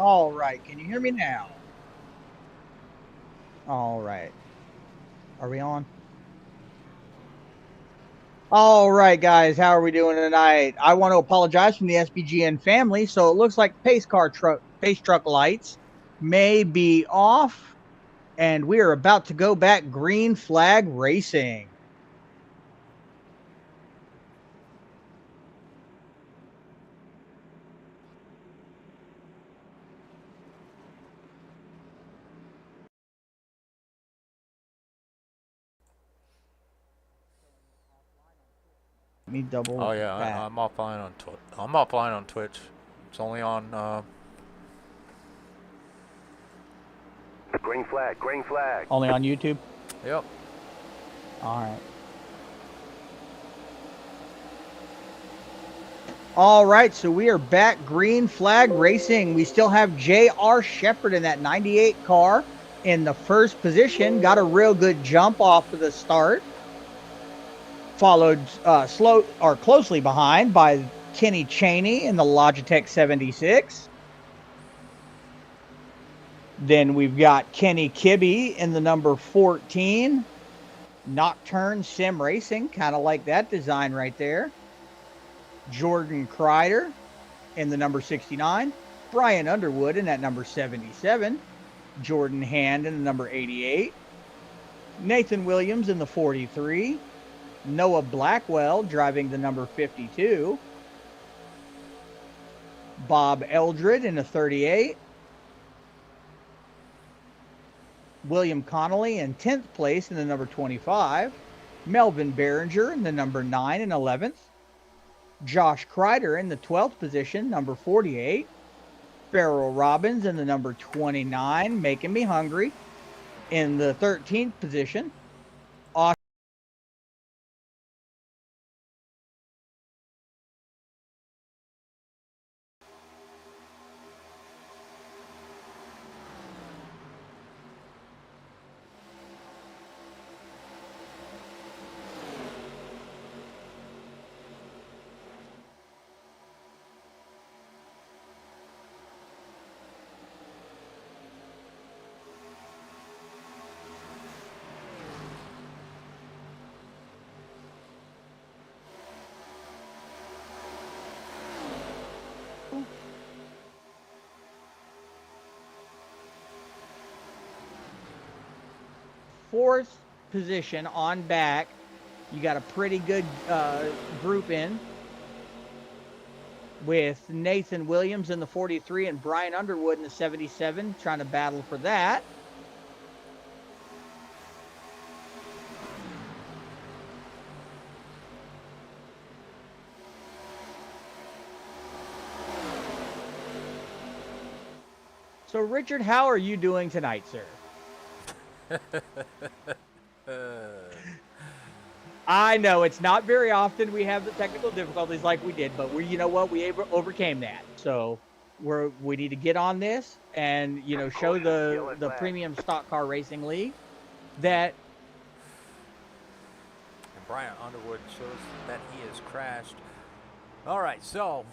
All right, can you hear me now? All right. Are we on? All right, guys, how are we doing tonight? I want to apologize from the SBGN family. So it looks like pace truck lights may be off, and we are about to go back green flag racing. Let me double Oh yeah, back. I'm offline on I'm offline on Twitch. It's only on. Green flag, green flag. Only on YouTube? Yep. All right. All right, so we are back green flag racing. We still have J.R. Shepard in that 98 car in the first position. Got a real good jump off of the start. Followed slow or closely behind by Kenny Cheney in the Logitech 76. Then we've got Kenny Kibbe in the number 14. Nocturne Sim Racing, kind of like that design right there. Jordan Kreider in the number 69. Brian Underwood in that number 77. Jordan Hand in the number 88. Nathan Williams in the 43. Noah Blackwell driving the number 52. Bob Eldred in the 38. William Connolly in 10th place in the number 25. Melvin Behringer in the number 9 and 11th. Josh Kreider in the 12th position, number 48. Farrell Robbins in the number 29, making me hungry. In the 13th position, fourth position on back. You got a pretty good group in with Nathan Williams in the 43 and Brian Underwood in the 77 trying to battle for that. So, Richard, how are you doing tonight, sir? I know it's not very often we have the technical difficulties like we did, but you know what, we overcame that. So we need to get on this and show the premium stock car racing league that And Brian Underwood shows that he has crashed. All right, so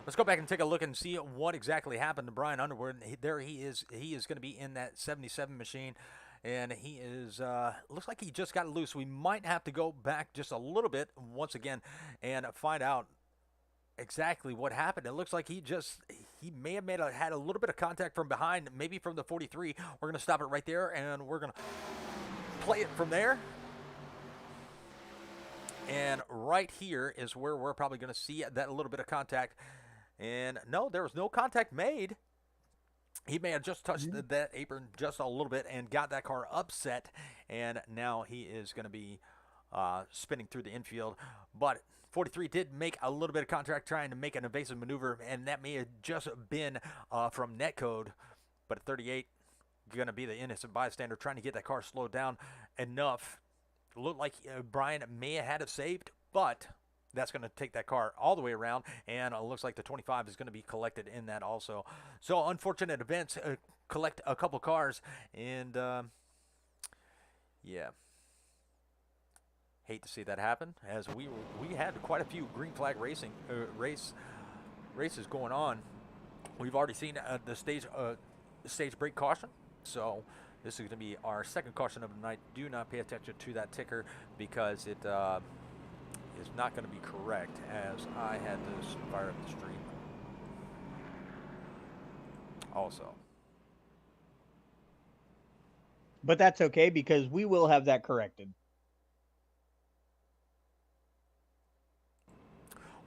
let's go back and take a look and see what exactly happened to Brian Underwood. There he is. He is going to be in that 77 machine. And he is, looks like he just got loose. We might have to go back just a little bit once again and find out exactly what happened. It looks like he may have had a little bit of contact from behind, maybe from the 43. We're going to stop it right there and we're going to play it from there. And right here is where we're probably going to see that little bit of contact. And no, there was no contact made. He may have just touched that apron just a little bit and got that car upset. And now he is going to be spinning through the infield. But 43 did make a little bit of contact trying to make an evasive maneuver, and that may have just been from netcode. But at 38, going to be the innocent bystander trying to get that car slowed down enough. Looked like Brian may have had it saved, but that's going to take that car all the way around, and it looks like the 25 is going to be collected in that also. So unfortunate events collect a couple cars, and yeah, hate to see that happen, as we had quite a few green flag racing races going on. We've already seen the stage break caution, so this is going to be our second caution of the night. Do not pay attention to that ticker because it is not going to be correct, as I had to fire up the stream also. But that's okay because we will have that corrected.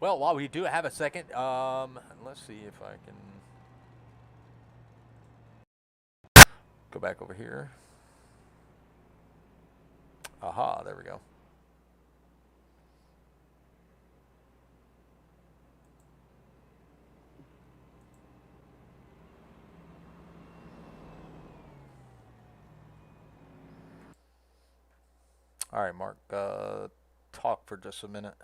Well, while we do have a second, let's see if I can go back over here. Aha, there we go. All right, Mark, talk for just a minute.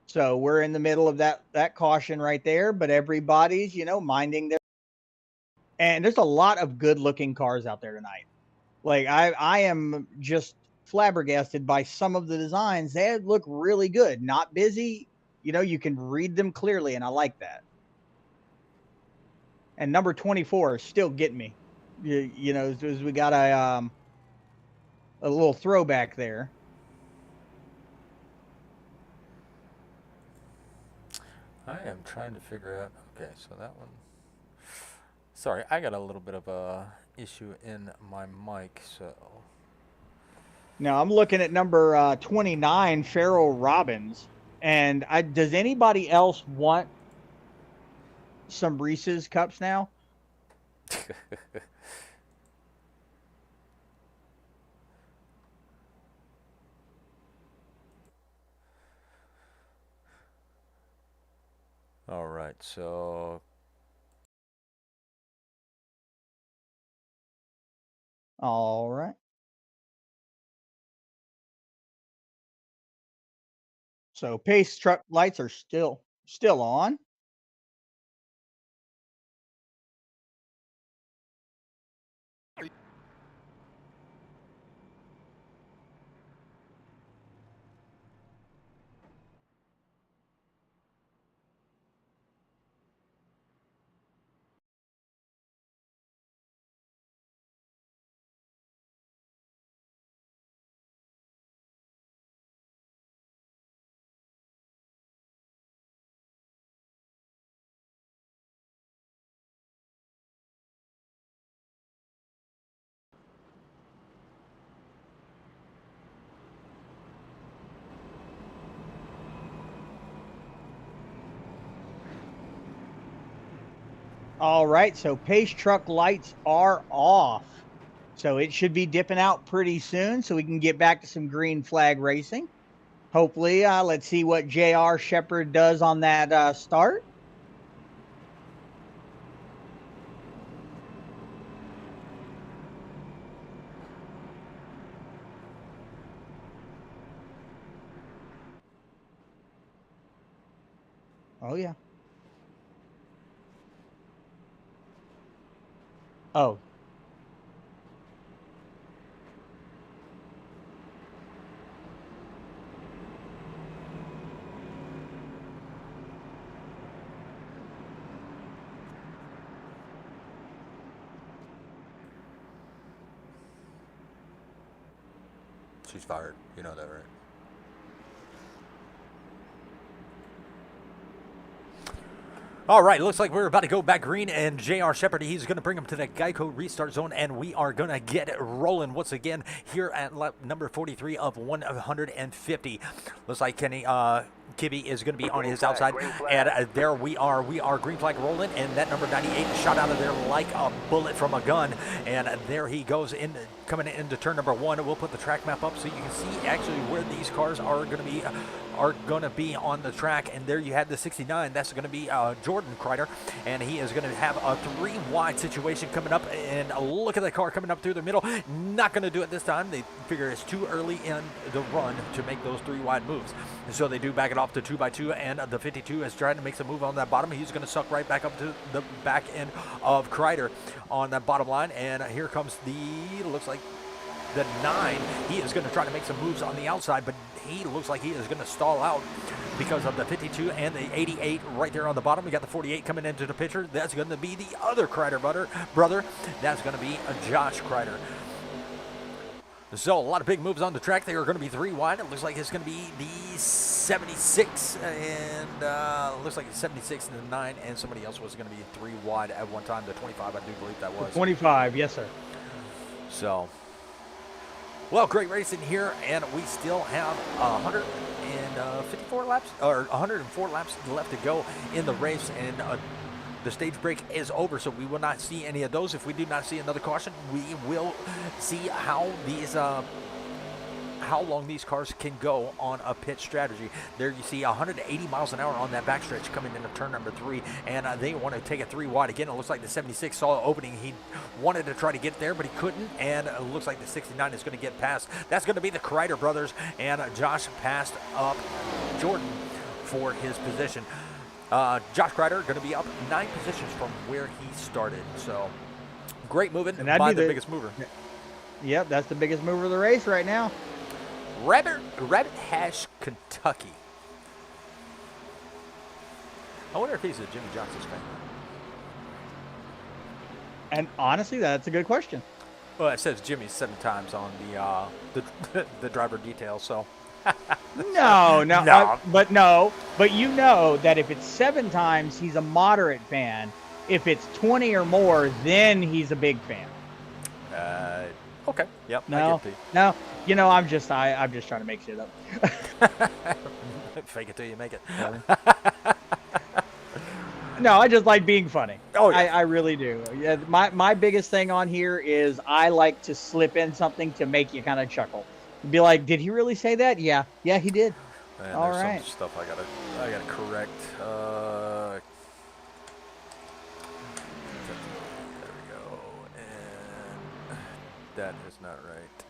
So we're in the middle of that caution right there, but everybody's, minding their. And there's a lot of good looking cars out there tonight. Like I am just flabbergasted by some of the designs. They look really good, not busy. You can read them clearly, and I like that. And number 24 is still getting me. As we got a little throwback there. I am trying to figure out. Okay, so that one. Sorry, I got a little bit of a issue in my mic, so. Now I'm looking at number 29, Farrell Robbins, and does anybody else want some Reese's cups now? All right, so. All right. So pace truck lights are still on. All right, so pace truck lights are off. So it should be dipping out pretty soon so we can get back to some green flag racing. Hopefully, let's see what JR Shepard does on that start. Oh, yeah. Oh. She's fired. You know that, right? All right, looks like we're about to go back green, and J.R. Shepard, he's going to bring him to the Geico restart zone, and we are going to get it rolling once again here at lap number 43 of 150. Looks like Kenny Kibbe is going to be on his outside, and there we are. We are green flag rolling, and that number 98 shot out of there like a bullet from a gun, and there he goes in, coming into turn number 1. We'll put the track map up so you can see actually where these cars are going to be on the track. And there you have the 69. That's going to be Jordan Kreider, and he is going to have a 3 wide situation coming up. And look at the car coming up through the middle. Not going to do it this time. They figure it's too early in the run to make those 3 wide moves, and so they do back it off to 2x2. And the 52 is trying to make some move on that bottom. He's going to suck right back up to the back end of Kreider on that bottom line. And here comes the, looks like the 9. He is going to try to make some moves on the outside, but he looks like he is going to stall out because of the 52 and the 88 right there on the bottom. We got the 48 coming into the picture. That's going to be the other Kreider brother. That's going to be Josh Kreider. So a lot of big moves on the track. They are going to be 3 wide. It looks like it's going to be the 76 and looks like the 76 and the 9, and somebody else was going to be 3 wide at one time. The 25, I do believe that was. 25, yes, sir. So, well, great racing here, and we still have 154 laps, or 104 laps left to go in the race, and the stage break is over, so we will not see any of those. If we do not see another caution, we will see how these how long these cars can go on a pit strategy. There you see 180 miles an hour on that backstretch coming into turn number 3, and they want to take it 3 wide. Again, it looks like the 76 saw an opening. He wanted to try to get there, but he couldn't, and it looks like the 69 is going to get past. That's going to be the Kreider brothers, and Josh passed up Jordan for his position. Josh Kreider going to be up 9 positions from where he started. So great moving by the biggest mover. Yep, that's the biggest mover of the race right now. Rabbit Hash, Kentucky. I wonder if he's a Jimmy Johnson's fan. And honestly, that's a good question. Well, it says Jimmy 7 times on the driver details, so. No. But you know that if it's 7 times, he's a moderate fan. If it's 20 or more, then he's a big fan. Okay. Yep. No. You know, I'm just trying to make shit up. Fake it till you make it. No, I just like being funny. Oh, yeah. I really do. Yeah, my biggest thing on here is I like to slip in something to make you kind of chuckle. Be like, did he really say that? Yeah, he did. Man, all there's right. some stuff I gotta correct. There we go. And that is not right.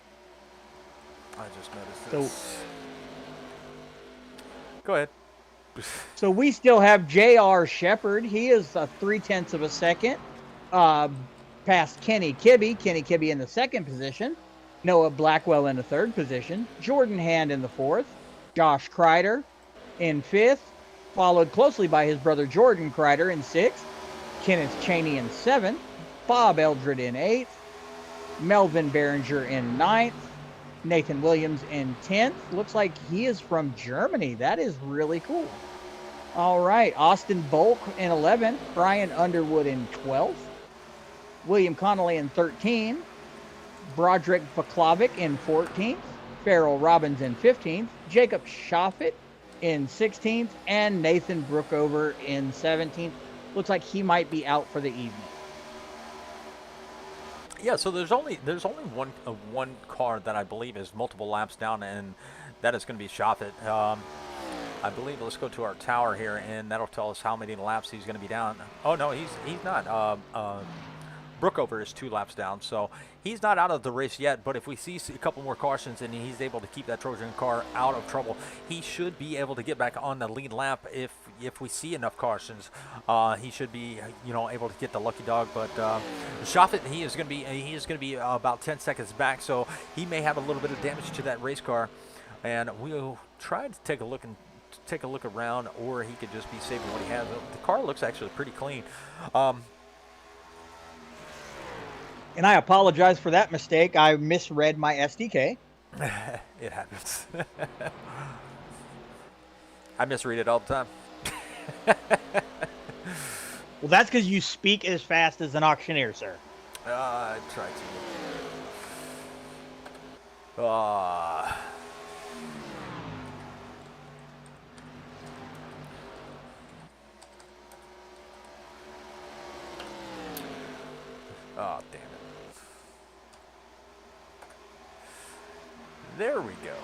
I just noticed this. Go ahead. So we still have J.R. Shepard. He is 0.3 of a second past Kenny Kibbe. Kenny Kibbe in the 2nd position. Noah Blackwell in the 3rd position. Jordan Hand in the 4th. Josh Kreider in 5th. Followed closely by his brother Jordan Kreider in 6th. Kenneth Cheney in 7th. Bob Eldred in 8th. Melvin Behringer in 9th. Nathan Williams in 10th. Looks like he is from Germany. That is really cool. All right. Austin Bulk in 11th. Brian Underwood in 12th. William Connolly in 13th. Broderick Baklavic in 14th. Farrell Robbins in 15th. Jacob Schaffet in 16th. And Nathan Brookover in 17th. Looks like he might be out for the evening. Yeah, so there's only one car that I believe is multiple laps down, and that is going to be Schaffet. I believe. Let's go to our tower here, and that'll tell us how many laps he's going to be down. Oh no, he's not. Brookover is 2 laps down, so he's not out of the race yet. But if we see a couple more cautions and he's able to keep that Trojan car out of trouble, he should be able to get back on the lead lap. If we see enough cautions, he should be able to get the lucky dog. But Schaffet, he is going to be about 10 seconds back, so he may have a little bit of damage to that race car, and we'll try to take a look around, or he could just be saving what he has. The car looks actually pretty clean. And I apologize for that mistake. I misread my SDK. It happens. I misread it all the time. Well, that's because you speak as fast as an auctioneer, sir. I try to. Oh, damn it. There we go.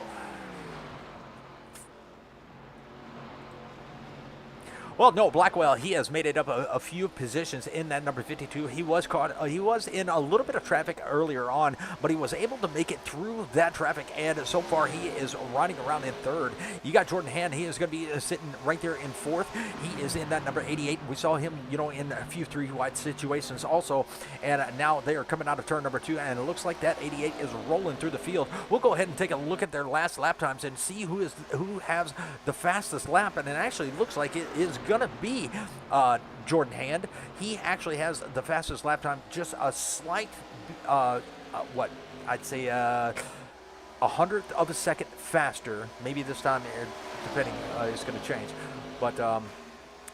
Well, no, Blackwell, he has made it up a few positions in that number 52. He was caught, he was in a little bit of traffic earlier on, but he was able to make it through that traffic, and so far he is riding around in third. You got Jordan Hand, he is going to be sitting right there in fourth. He is in that number 88. We saw him, you know, in a few three-wide situations also, and now they are coming out of turn number 2, and it looks like that 88 is rolling through the field. We'll go ahead and take a look at their last lap times and see who has the fastest lap, and it actually looks like it is going to be Jordan Hand. He actually has the fastest lap time, just a slight, what I'd say, 100th of a second faster. Maybe this time, depending, it's going to change. But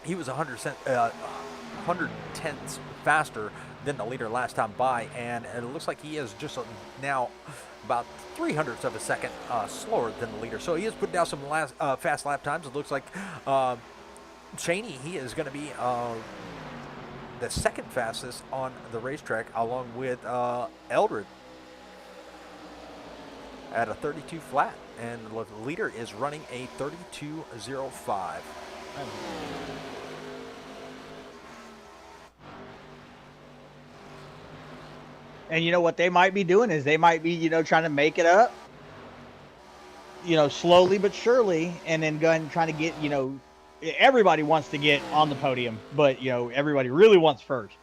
he was 110ths faster than the leader last time by, and it looks like he is just now about 300ths of a second slower than the leader. So he is putting down some fast lap times. It looks like Cheney, he is going to be the second fastest on the racetrack, along with Eldred at a 32 flat, and the leader is running a 32.05. And you know what they might be doing is they might be, you know, trying to make it up, you know, slowly but surely, and then going trying to get, you know, everybody wants to get on the podium, but you know, everybody really wants first.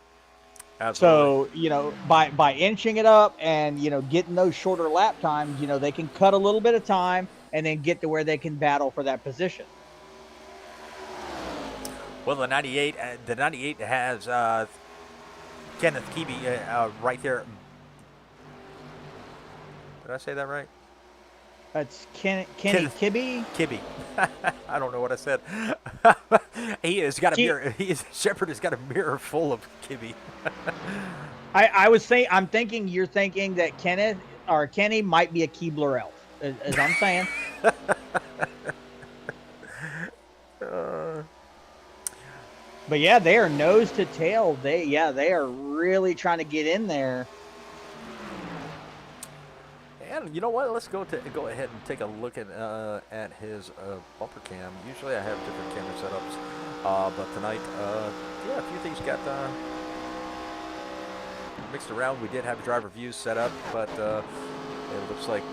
Absolutely. So, you know, by inching it up and, you know, getting those shorter lap times, you know, they can cut a little bit of time and then get to where they can battle for that position. Well, the 98 has Kenneth Keeby right there. Did I say that right? That's Kenny Kibbe. Kibbe. I don't know what I said. He has got a mirror. Shepard has got a mirror full of Kibbe. I was saying, I'm thinking you're thinking that Kenny might be a Keebler elf, as I'm saying. But yeah, they are nose to tail. They are really trying to get in there. And you know what? Let's go ahead and take a look at his bumper cam. Usually I have different camera setups, but tonight, yeah, a few things got mixed around. We did have driver views set up, but it looks like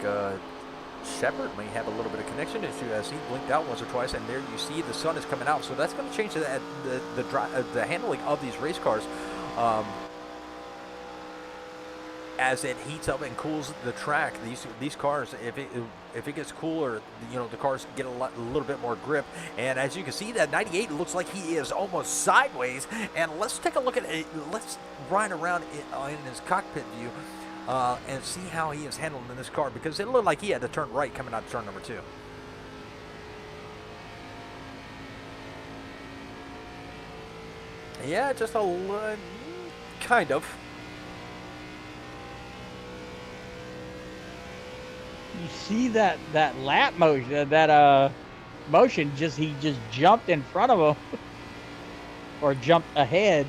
Shepard may have a little bit of connection issue as he blinked out once or twice, and there you see the sun is coming out. So that's going to change the handling of these race cars. As it heats up and cools the track, these cars, if it gets cooler, you know, the cars get a little bit more grip. And as you can see, that 98 looks like he is almost sideways. And let's take a look at it. Let's ride around in his cockpit view and see how he is handling in this car, because it looked like he had to turn right coming out of turn number 2. Yeah, just a kind of. You see that lap motion, motion, he just jumped in front of him or jumped ahead.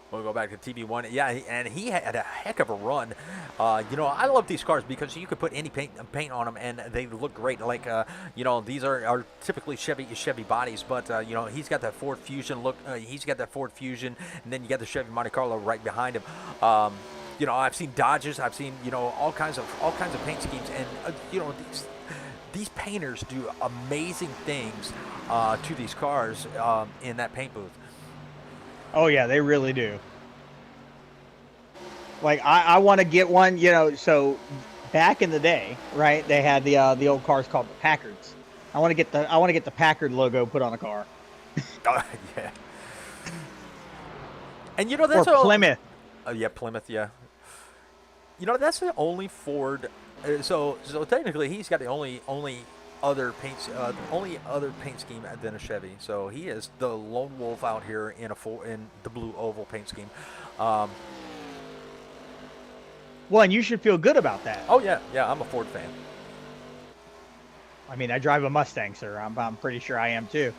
We'll go back to TB1. Yeah, and he had a heck of a run. You know, I love these cars because you could put any paint on them and they look great. Like, you know, these are typically Chevy bodies, but you know, he's got that Ford Fusion look. He's got that Ford Fusion, and then you got the Chevy Monte Carlo right behind him. You know, I've seen Dodges. I've seen, you know, all kinds of paint schemes, and you know, these painters do amazing things to these cars in that paint booth. Oh yeah, they really do. Like I want to get one, you know. So back in the day, right? They had the old cars called the Packards. I want to get the Packard logo put on a car. Yeah. And you know that's Plymouth. Yeah, Plymouth. Yeah. You know that's the only Ford. So technically, he's got the only other paint scheme than a Chevy. So he is the lone wolf out here in the blue oval paint scheme. Well, and you should feel good about that. Oh yeah, I'm a Ford fan. I mean, I drive a Mustang, sir. I'm pretty sure I am too.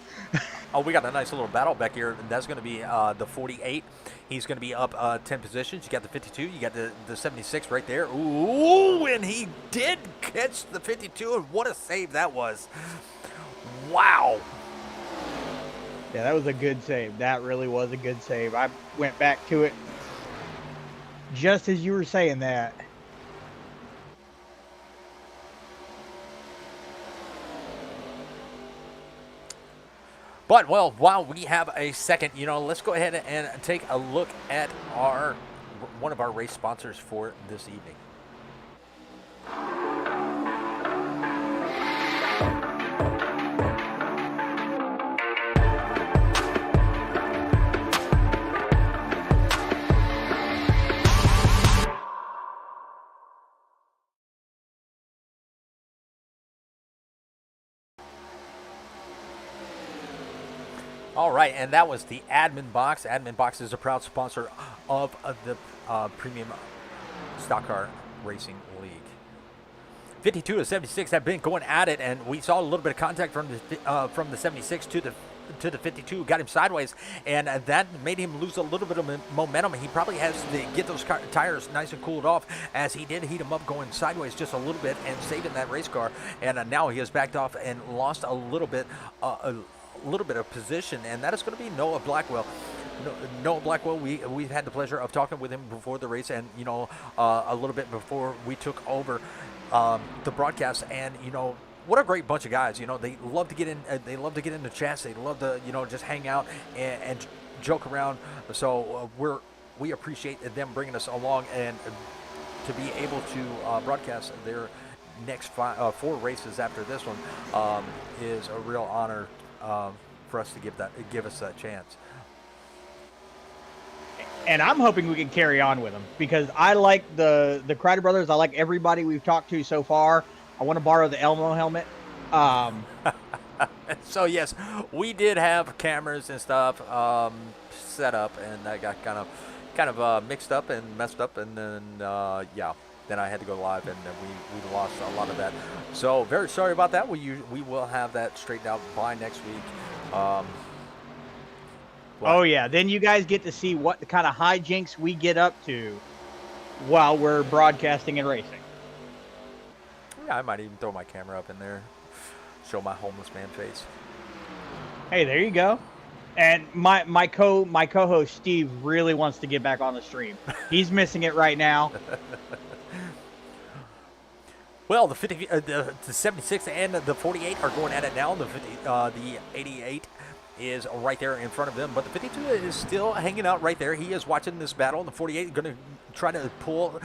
Oh, we got a nice little battle back here. That's going to be the 48. He's going to be up 10 positions. You got the 52. You got the 76 right there. Ooh, and he did catch the 52, and what a save that was. Wow. Yeah, that was a good save. That really was a good save. I went back to it just as you were saying that. But, well, while we have a second, let's go ahead and take a look at one of our race sponsors for this evening. All right, and that was the Admin Box. Admin Box is a proud sponsor of the Premium Stock Car Racing League. 52 to 76 have been going at it, and we saw a little bit of contact from the 76 to the 52, got him sideways, and that made him lose a little bit of momentum. He probably has to get those tires nice and cooled off, as he did heat him up going sideways just a little bit and saving that race car. And now he has backed off and lost a little bit of position, and that is going to be Noah Blackwell. Noah Blackwell, we've had the pleasure of talking with him before the race, and a little bit before we took over the broadcast, and what a great bunch of guys. They love to get in. They love to get into chats. They love to just hang out and joke around. So we appreciate them bringing us along, and to be able to broadcast their next 4 races after this one is a real honor for us to give us that chance. And I'm hoping we can carry on with them, because I like the Kreider brothers. I like everybody we've talked to so far. I want to borrow the Elmo helmet. So yes, we did have cameras and stuff set up, and that got kind of mixed up and messed up, and then then I had to go live, and then we lost a lot of that. So very sorry about that. We will have that straightened out by next week. Oh yeah, then you guys get to see what the kind of hijinks we get up to while we're broadcasting and racing. Yeah, I might even throw my camera up in there, show my homeless man face. Hey, there you go. And my co-host Steve really wants to get back on the stream. He's missing it right now. Well, the 76 and the 48 are going at it now. The 88 is right there in front of them, but the 52 is still hanging out right there. He is watching this battle. The 48 is going to try to pull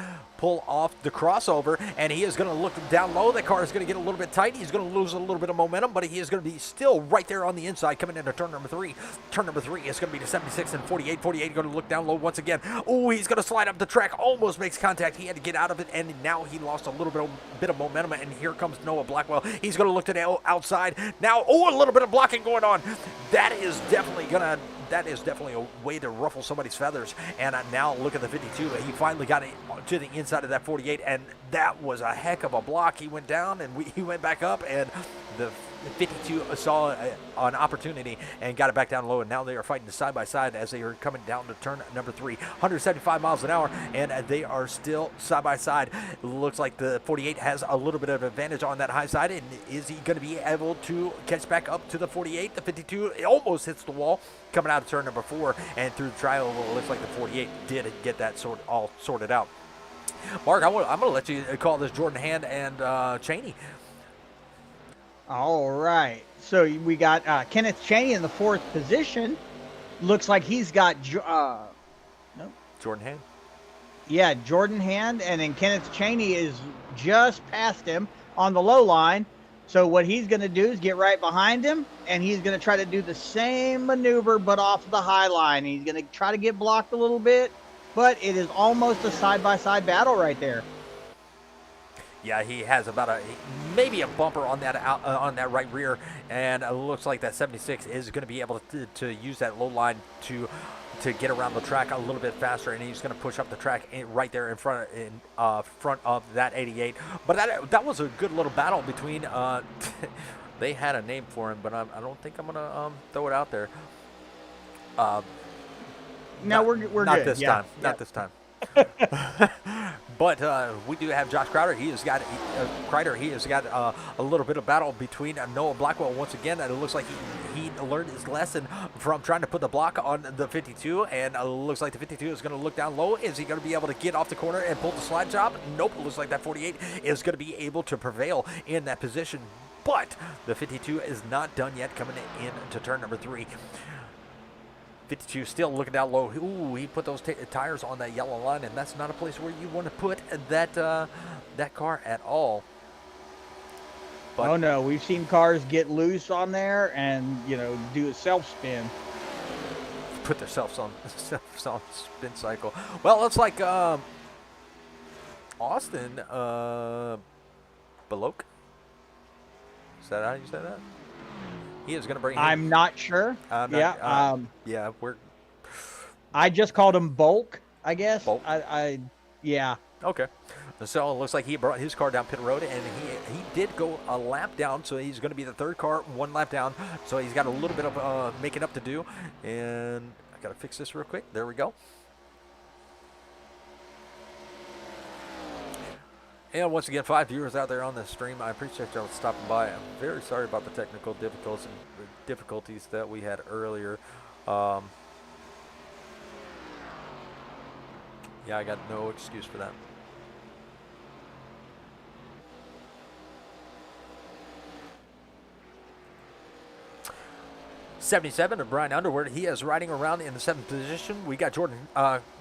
off the crossover, and he is going to look down low. The car is going to get a little bit tight. He's going to lose a little bit of momentum, but he is going to be still right there on the inside coming into turn number 3. Turn number 3 is going to be the 76 and 48. 48 going to look down low once again. Oh, he's going to slide up the track. Almost makes contact. He had to get out of it, and now he lost a little bit of momentum, and here comes Noah Blackwell. He's going to look to the outside. Now, a little bit of blocking going on. That is definitely a way to ruffle somebody's feathers. And now look at the 52. He finally got it to the inside of that 48, and that was a heck of a block. He went down, and he went back up, and the 52 saw an opportunity and got it back down low, and now they are fighting side by side as they are coming down to turn number 3. 175 miles an hour, and they are still side by side. Looks like the 48 has a little bit of advantage on that high side, and is he going to be able to catch back up to the 48? The 52 it almost hits the wall coming out of turn number 4, and through the trial, it looks like the 48 did get that all sorted out. Mark, I'm going to let you call this Jordan Hand and Cheney. All right. So we got Kenneth Cheney in the 4th position. Looks like he's got Jordan Hand. Yeah, Jordan Hand, and then Kenneth Cheney is just past him on the low line. So what he's going to do is get right behind him, and he's going to try to do the same maneuver but off the high line. He's going to try to get blocked a little bit, but it is almost a side-by-side battle right there. Yeah, he has about maybe a bumper on that right rear, and it looks like that 76 is going to be able to use that low line to to get around the track a little bit faster, and he's going to push up the track right there in front of that 88. But that was a good little battle between. They had a name for him, but I don't think I'm going to throw it out there. No, we're not good. This yeah. time. Not this time. But we do have Josh Crowder. He has got a little bit of battle between Noah Blackwell once again. And it looks like he learned his lesson from trying to put the block on the 52, and it looks like the 52 is going to look down low. Is he going to be able to get off the corner and pull the slide job? Nope. It looks like that 48 is going to be able to prevail in that position. But the 52 is not done yet, coming in to turn number 3. 52 still looking down low. Ooh, he put those tires on that yellow line, and that's not a place where you want to put that car at all. But oh no, we've seen cars get loose on there and do a self spin. Put themselves on spin cycle. Well, it's like Austin Balok. Is that how you say that? He is going to bring him. I'm not sure. Yeah, I just called him Bulk, I guess. Bulk? Yeah. Okay. So it looks like he brought his car down pit road, and he did go a lap down, so he's going to be the third car, 1 lap down. So he's got a little bit of making up to do. And I got to fix this real quick. There we go. And once again, 5 viewers out there on the stream, I appreciate y'all stopping by. I'm very sorry about the technical difficulties that we had earlier. Yeah, I got no excuse for that. '77 of Brian Underwood. He is riding around in the 7th position. We got Jordan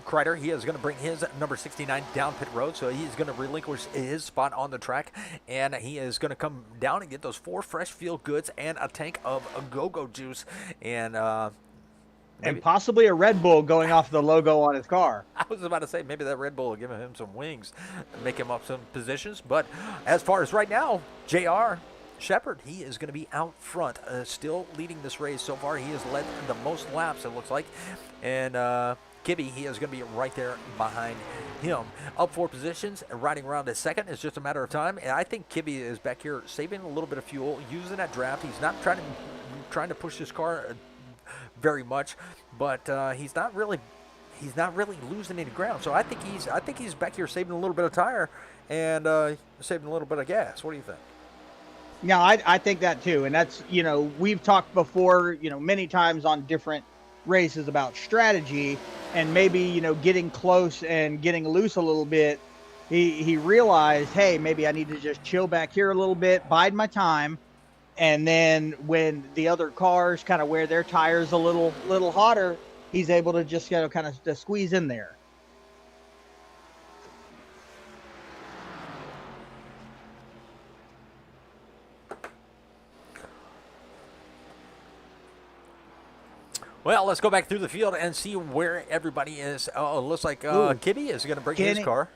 Kreider. He is going to bring his number 69 down pit road, so he's going to relinquish his spot on the track, and he is going to come down and get those 4 fresh feel goods and a tank of go-go juice, and possibly a Red Bull going off the logo on his car. I was about to say maybe that Red Bull will give him some wings, make him up some positions. But as far as right now, JR Shepard, he is going to be out front, still leading this race. So far, he has led the most laps, it looks like. And Kibbe, he is going to be right there behind him. Up 4 positions, riding around at second. It's just a matter of time. And I think Kibbe is back here saving a little bit of fuel, using that draft. He's not trying to push his car very much, but he's not really losing any ground. So I think he's back here saving a little bit of tire and saving a little bit of gas. What do you think? No, I think that too. And that's, we've talked before, many times on different races about strategy and maybe, getting close and getting loose a little bit. He realized, hey, maybe I need to just chill back here a little bit, bide my time. And then when the other cars kind of wear their tires a little hotter, he's able to just, kind of squeeze in there. Well, let's go back through the field and see where everybody is. Oh, it looks like Kibbe is going to bring his car.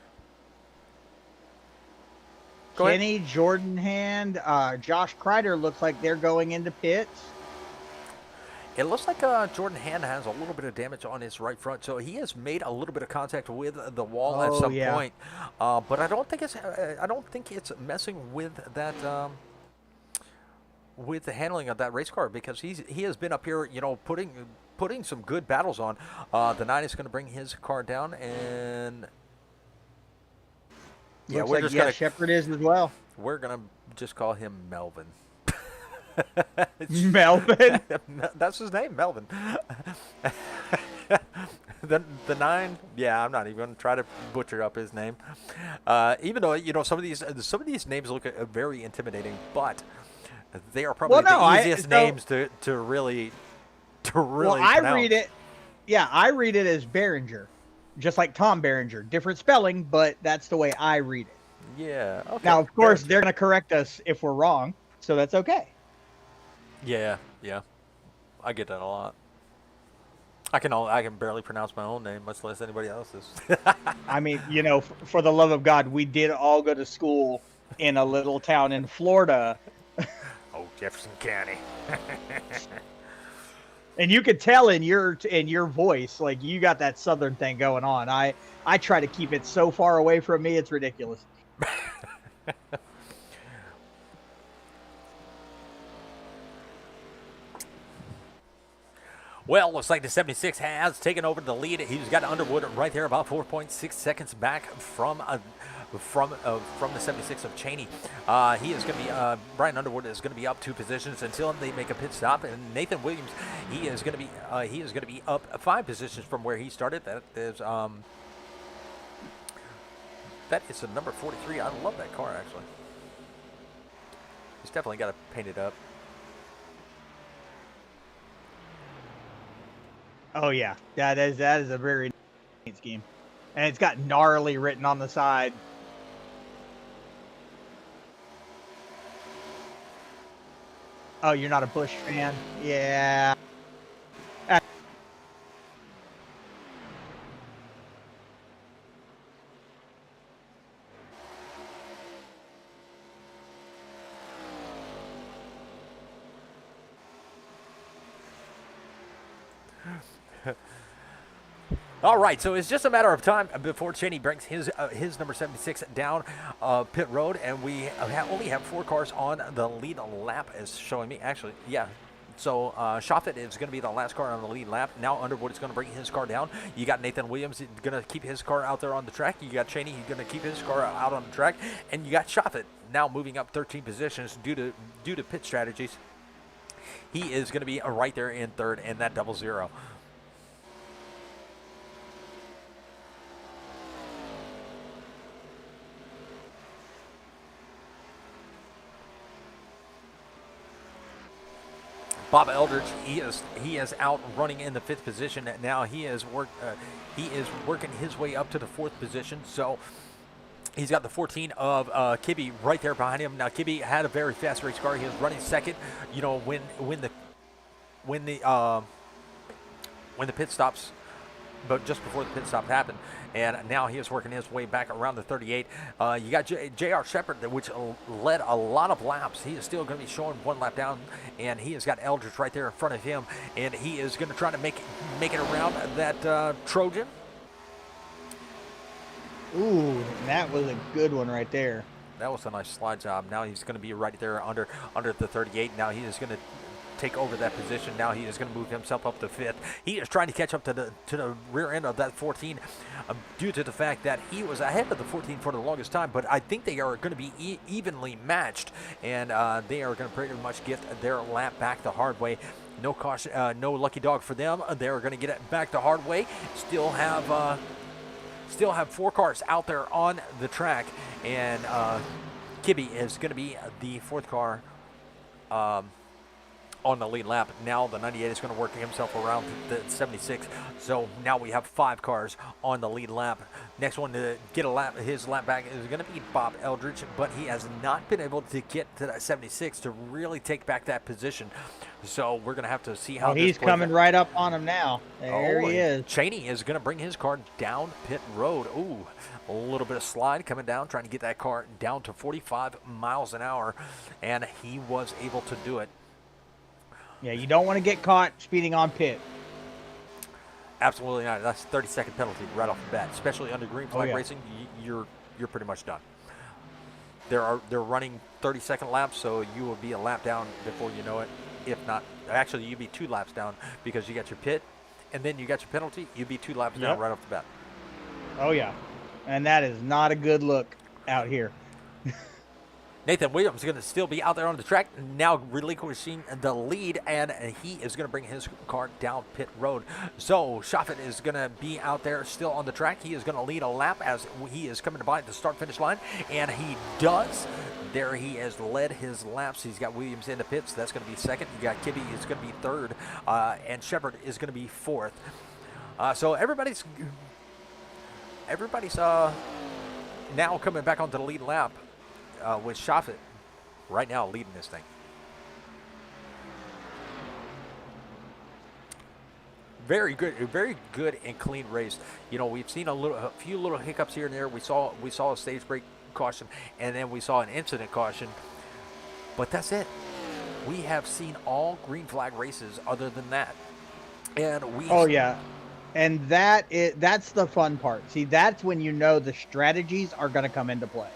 Kenny, Jordan Hand, Josh Kreider looks like they're going into pits. It looks like Jordan Hand has a little bit of damage on his right front, so he has made a little bit of contact with the wall at some point. But I don't think it's messing with that with the handling of that race car, because he has been up here, putting some good battles on. The 9 is going to bring his car down, and yeah, we're just gonna Shepard is as well. We're gonna just call him Melvin. Melvin? That's his name, Melvin. the 9, yeah, I'm not even going to try to butcher up his name. Even though, some of these names look very intimidating, but they are probably the easiest names to really pronounce. I read it as Behringer, just like Tom Behringer. Different spelling, but that's the way I read it. Yeah. Okay. Now, of course, they're going to correct us if we're wrong, so that's okay. Yeah. I get that a lot. I can barely pronounce my own name, much less anybody else's. I mean, for the love of God, we did all go to school in a little town in Florida. Oh, Jefferson County. And you could tell in your voice, like you got that Southern thing going on. I try to keep it so far away from me, it's ridiculous. Well, looks like the 76 has taken over the lead. He's got Underwood right there, about 4.6 seconds back from the 76 of Cheney. He is going to be Brian Underwood is going to be up 2 positions until they make a pit stop. And Nathan Williams, he is going to be up 5 positions from where he started. That is the number 43. I love that car actually. He's definitely got to paint it up. Oh yeah, that is a very nice scheme, and it's got gnarly written on the side. Oh, you're not a Bush fan? Yeah. All right, so it's just a matter of time before Cheney brings his number 76 down pit road, and we only have 4 cars on the lead lap, as showing me. Actually, yeah. So Shoffett is going to be the last car on the lead lap. Now Underwood is going to bring his car down. You got Nathan Williams going to keep his car out there on the track. You got Cheney, he's going to keep his car out on the track, and you got Shoffett now moving up 13 positions due to pit strategies. He is going to be right there in third in that 00. Bob Eldridge, he is out running in the 5th position now. He is working his way up to the 4th position. So he's got the 14 of Kibbe right there behind him. Now Kibbe had a very fast race car. He was running second. You know, when the pit stops, but just before the pit stop happened. And now he is working his way back around the 38. You got J.R. Shepard, which led a lot of laps. He is still going to be showing 1 lap down, and he has got Eldridge right there in front of him, and he is going to try to make it around that Trojan. Ooh, that was a good one right there. That was a nice slide job. Now he's going to be right there under the 38. Now he is going to take over that position. Now he is going to move himself up to 5th. He is trying to catch up to the rear end of that 14 due to the fact that he was ahead of the 14 for the longest time, but I think they are going to be evenly matched, and they are going to pretty much get their lap back the hard way. No caution, no lucky dog for them. They are going to get it back the hard way. Still have 4 cars out there on the track, and Kibbe is going to be the 4th car on the lead lap. Now the 98 is going to work himself around the 76. So now we have 5 cars on the lead lap. Next one to get his lap back is going to be Bob Eldridge, but he has not been able to get to that 76 to really take back that position. So we're going to have to see how he's coming right up on him now. There he is. Cheney is going to bring his car down pit road. Ooh, a little bit of slide coming down, trying to get that car down to 45 miles an hour, and he was able to do it. Yeah, you don't want to get caught speeding on pit. Absolutely not. That's a 30-second penalty right off the bat, especially under green flag racing. You're pretty much done. They're running 30-second laps, so you will be a lap down before you know it. If not, actually, you'd be 2 laps down because you got your pit, and then you got your penalty. You'd be 2 laps down right off the bat. Oh yeah, and that is not a good look out here. Nathan Williams is going to still be out there on the track, now relinquishing the lead, and he is going to bring his car down pit road. So Shoffett is going to be out there still on the track. He is going to lead a lap as he is coming by the start-finish line, and he does. There he has led his laps. He's got Williams in the pits. That's going to be 2nd. You got Kibbe is going to be 3rd, and Shepard is going to be 4th. So everybody's now coming back onto the lead lap. With Shoffett right now leading this thing. Very good and clean race. You know, we've seen a few little hiccups here and there. We saw a stage brake caution, and then we saw an incident caution. But that's it. We have seen all green flag races other than that. And we. Oh yeah, and that's the fun part. See, that's when you know the strategies are going to come into play.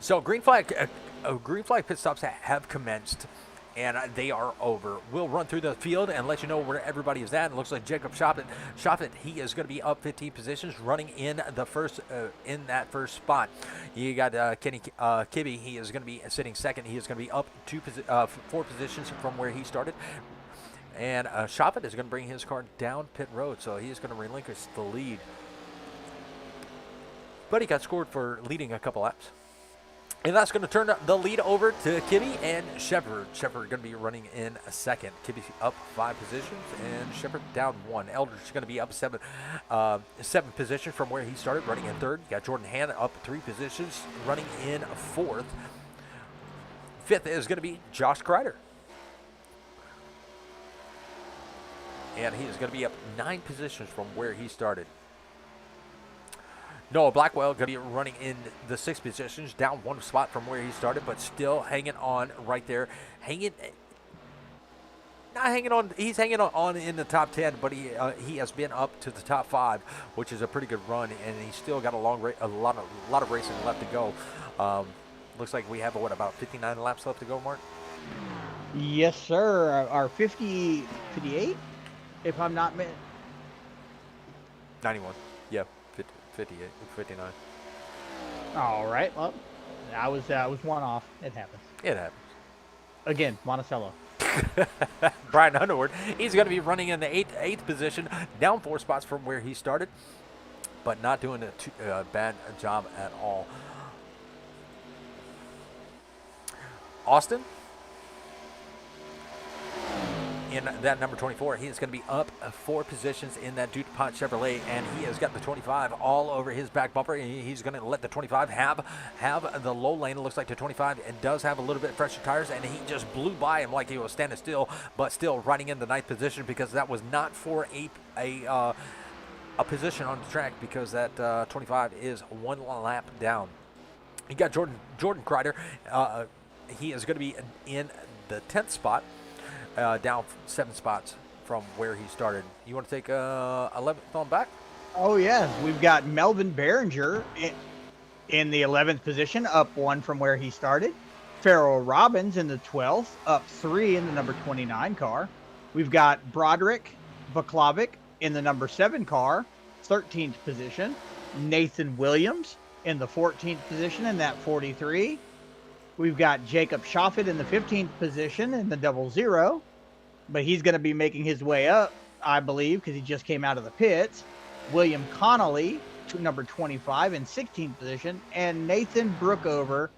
So green flag pit stops have commenced, and they are over. We'll run through the field and let you know where everybody is at. It looks like Jacob Shoffett, he is going to be up 15 positions, running in the first in that first spot. You got Kenny Kibbe. He is going to be sitting second. He is going to be up 4 positions from where he started. And Shoffett is going to bring his car down pit road, so he is going to relinquish the lead. But he got scored for leading a couple laps. And that's going to turn the lead over to Kibbe and Shepard. Shepard going to be running in a second. Kibbe up 5 positions and Shepard down 1. Eldridge is going to be up 7 positions from where he started, running in third. You got Jordan Hand up 3 positions, running in fourth. Fifth is going to be Josh Kreider. And he is going to be up 9 positions from where he started. Noah Blackwell going to be running in the 6 positions, down 1 spot from where he started, but still hanging on right there. Not hanging on. He's hanging on in the top 10, but he has been up to the top 5, which is a pretty good run, and he's still got a lot of racing left to go. Looks like we have about 59 laps left to go, Mark. Yes, sir. Our 58, if I'm not 91. Yeah. 58, 59. All right. Well, I was one off. It happens. It happens. Again, Monticello. Brian Underwood, he's going to be running in the 8th position, down 4 spots from where he started, but not doing a bad job at all. Austin, in that number 24, he is going to be up 4 positions in that DuPont Chevrolet, and he has got the 25 all over his back bumper. He's going to let the 25 have the low lane. It looks like the 25 and does have a little bit fresher tires, and he just blew by him like he was standing still, but still riding in the 9th position, because that was not for a position on the track, because that 25 is 1 lap down. You got Jordan Kreider. He is going to be in the 10th spot. Down 7 spots from where he started. You want to take 11th on back? Oh, yes. We've got Melvin Behringer in the 11th position, up 1 from where he started. Farrell Robbins in the 12th, up 3 in the number 29 car. We've got Broderick Vaklavic in the number 7 car, 13th position. Nathan Williams in the 14th position in that 43. We've got Jacob Shoffett in the 15th position in the 00, but he's going to be making his way up, I believe, because he just came out of the pits. William Connolly, number 25 in 16th position, and Nathan Brookover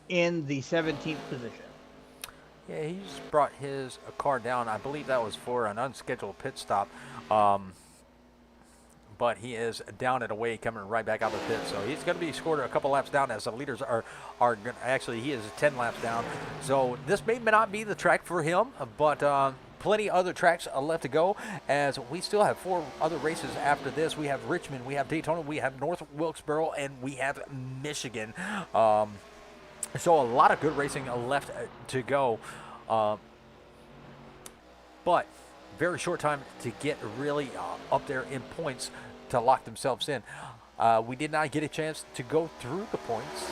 in the 17th position. Yeah, he's brought his car down. I believe that was for an unscheduled pit stop. But he is down and away, coming right back out of the pit. So he's going to be scored a couple laps down, as the leaders are actually, he is 10 laps down. So this may not be the track for him, but plenty other tracks left to go, as we still have 4 other races after this. We have Richmond, we have Daytona, we have North Wilkesboro, and we have Michigan. So a lot of good racing left to go. But very short time to get really up there in points to lock themselves in. We did not get a chance to go through the points,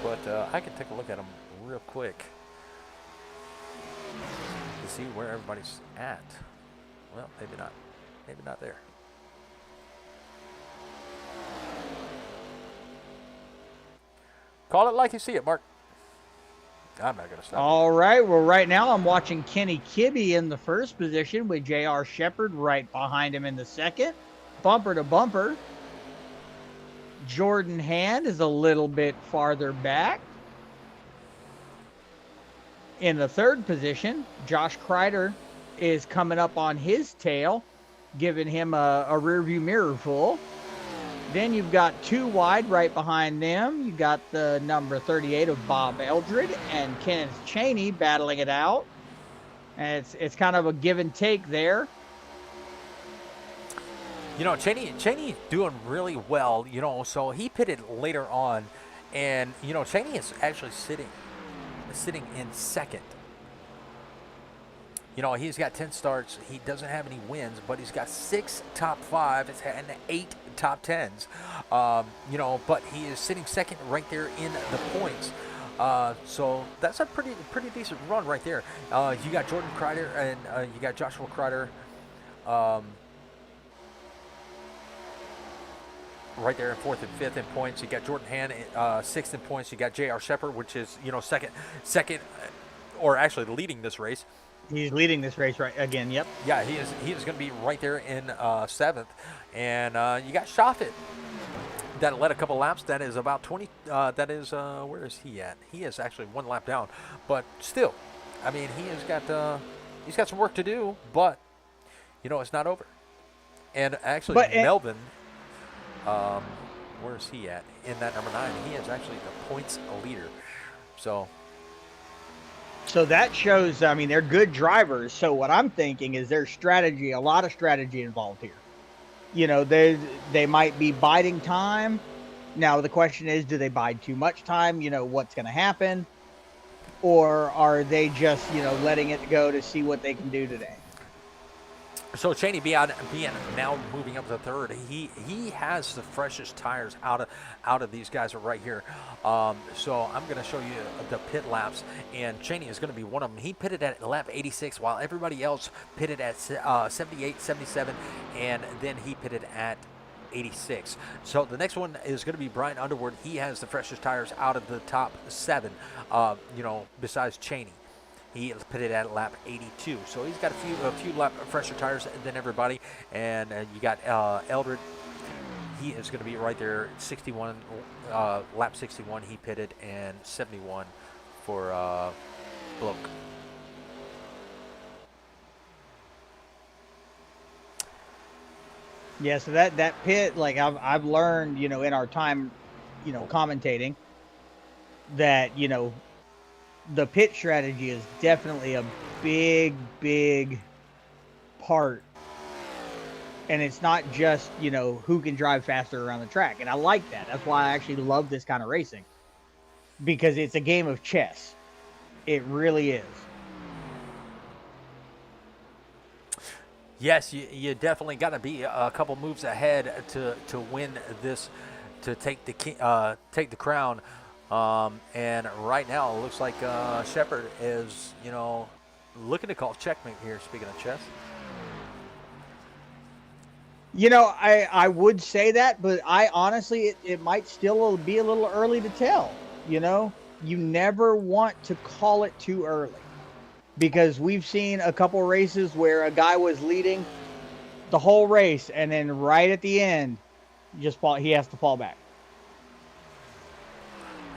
but I can take a look at them real quick to see where everybody's at. Well, maybe not. Maybe not there. Call it like you see it, Mark. I'm not going to stop. All right. Well, right now I'm watching Kenny Kibbe in the first position with J.R. Shepard right behind him in the second. Bumper to bumper. Jordan Hand is a little bit farther back. In the third position, Josh Kreider is coming up on his tail, giving him a rearview mirror full. Then you've got 2 wide right behind them. You got the number 38 of Bob Eldred and Kenneth Cheney battling it out. And it's kind of a give and take there. You know, Cheney doing really well, you know, so he pitted later on, and, you know, Cheney is actually sitting in second. You know, he's got 10 starts. He doesn't have any wins, but he's got 6 top 5s and 8 top 10s. You know, but he is sitting second right there in the points. So that's a pretty decent run right there. You got Jordan Kreider and you got Joshua Kreider. Right there in 4th and 5th in points. You got Jordan Hand 6th in points. You got J.R. Shepard, which is, you know, second, or actually leading this race. He's leading this race right again. Yep. Yeah, he is going to be right there in 7th. And you got Shoffit that led a couple laps. That is about 20. That is, where is he at? He is actually 1 lap down. But still, I mean, he's got some work to do, but, you know, it's not over. And actually, Melvin, where is he at? In that number 9, he is actually the points leader. So that shows, I mean, they're good drivers. So what I'm thinking is there's strategy, a lot of strategy involved here. You know, they might be biding time. Now, the question is, do they bide too much time? You know, what's going to happen? Or are they just, you know, letting it go to see what they can do today? So Cheney being now moving up to 3rd, he has the freshest tires out of these guys right here. So I'm going to show you the pit laps, and Cheney is going to be one of them. He pitted at lap 86, while everybody else pitted at 78, 77, and then he pitted at 86. So the next one is going to be Brian Underwood. He has the freshest tires out of the top 7. You know, besides Cheney. He pitted at lap 82, so he's got a few lap fresher tires than everybody. And you got Eldred. He is going to be right there, 61, lap 61. He pitted, and 71 for Bloke. Yeah, so that pit, like I've learned, you know, in our time, you know, commentating, that, you know, the pit strategy is definitely a big part. And it's not just, you know, who can drive faster around the track. And I like that. That's why I actually love this kind of racing. Because it's a game of chess. It really is. Yes, you definitely got to be a couple moves ahead to win this, to take the crown. And right now, it looks like Shepard is, you know, looking to call checkmate here, speaking of chess. You know, I would say that, but I honestly, it might still be a little early to tell. You know, you never want to call it too early. Because we've seen a couple races where a guy was leading the whole race, and then right at the end, he has to fall back.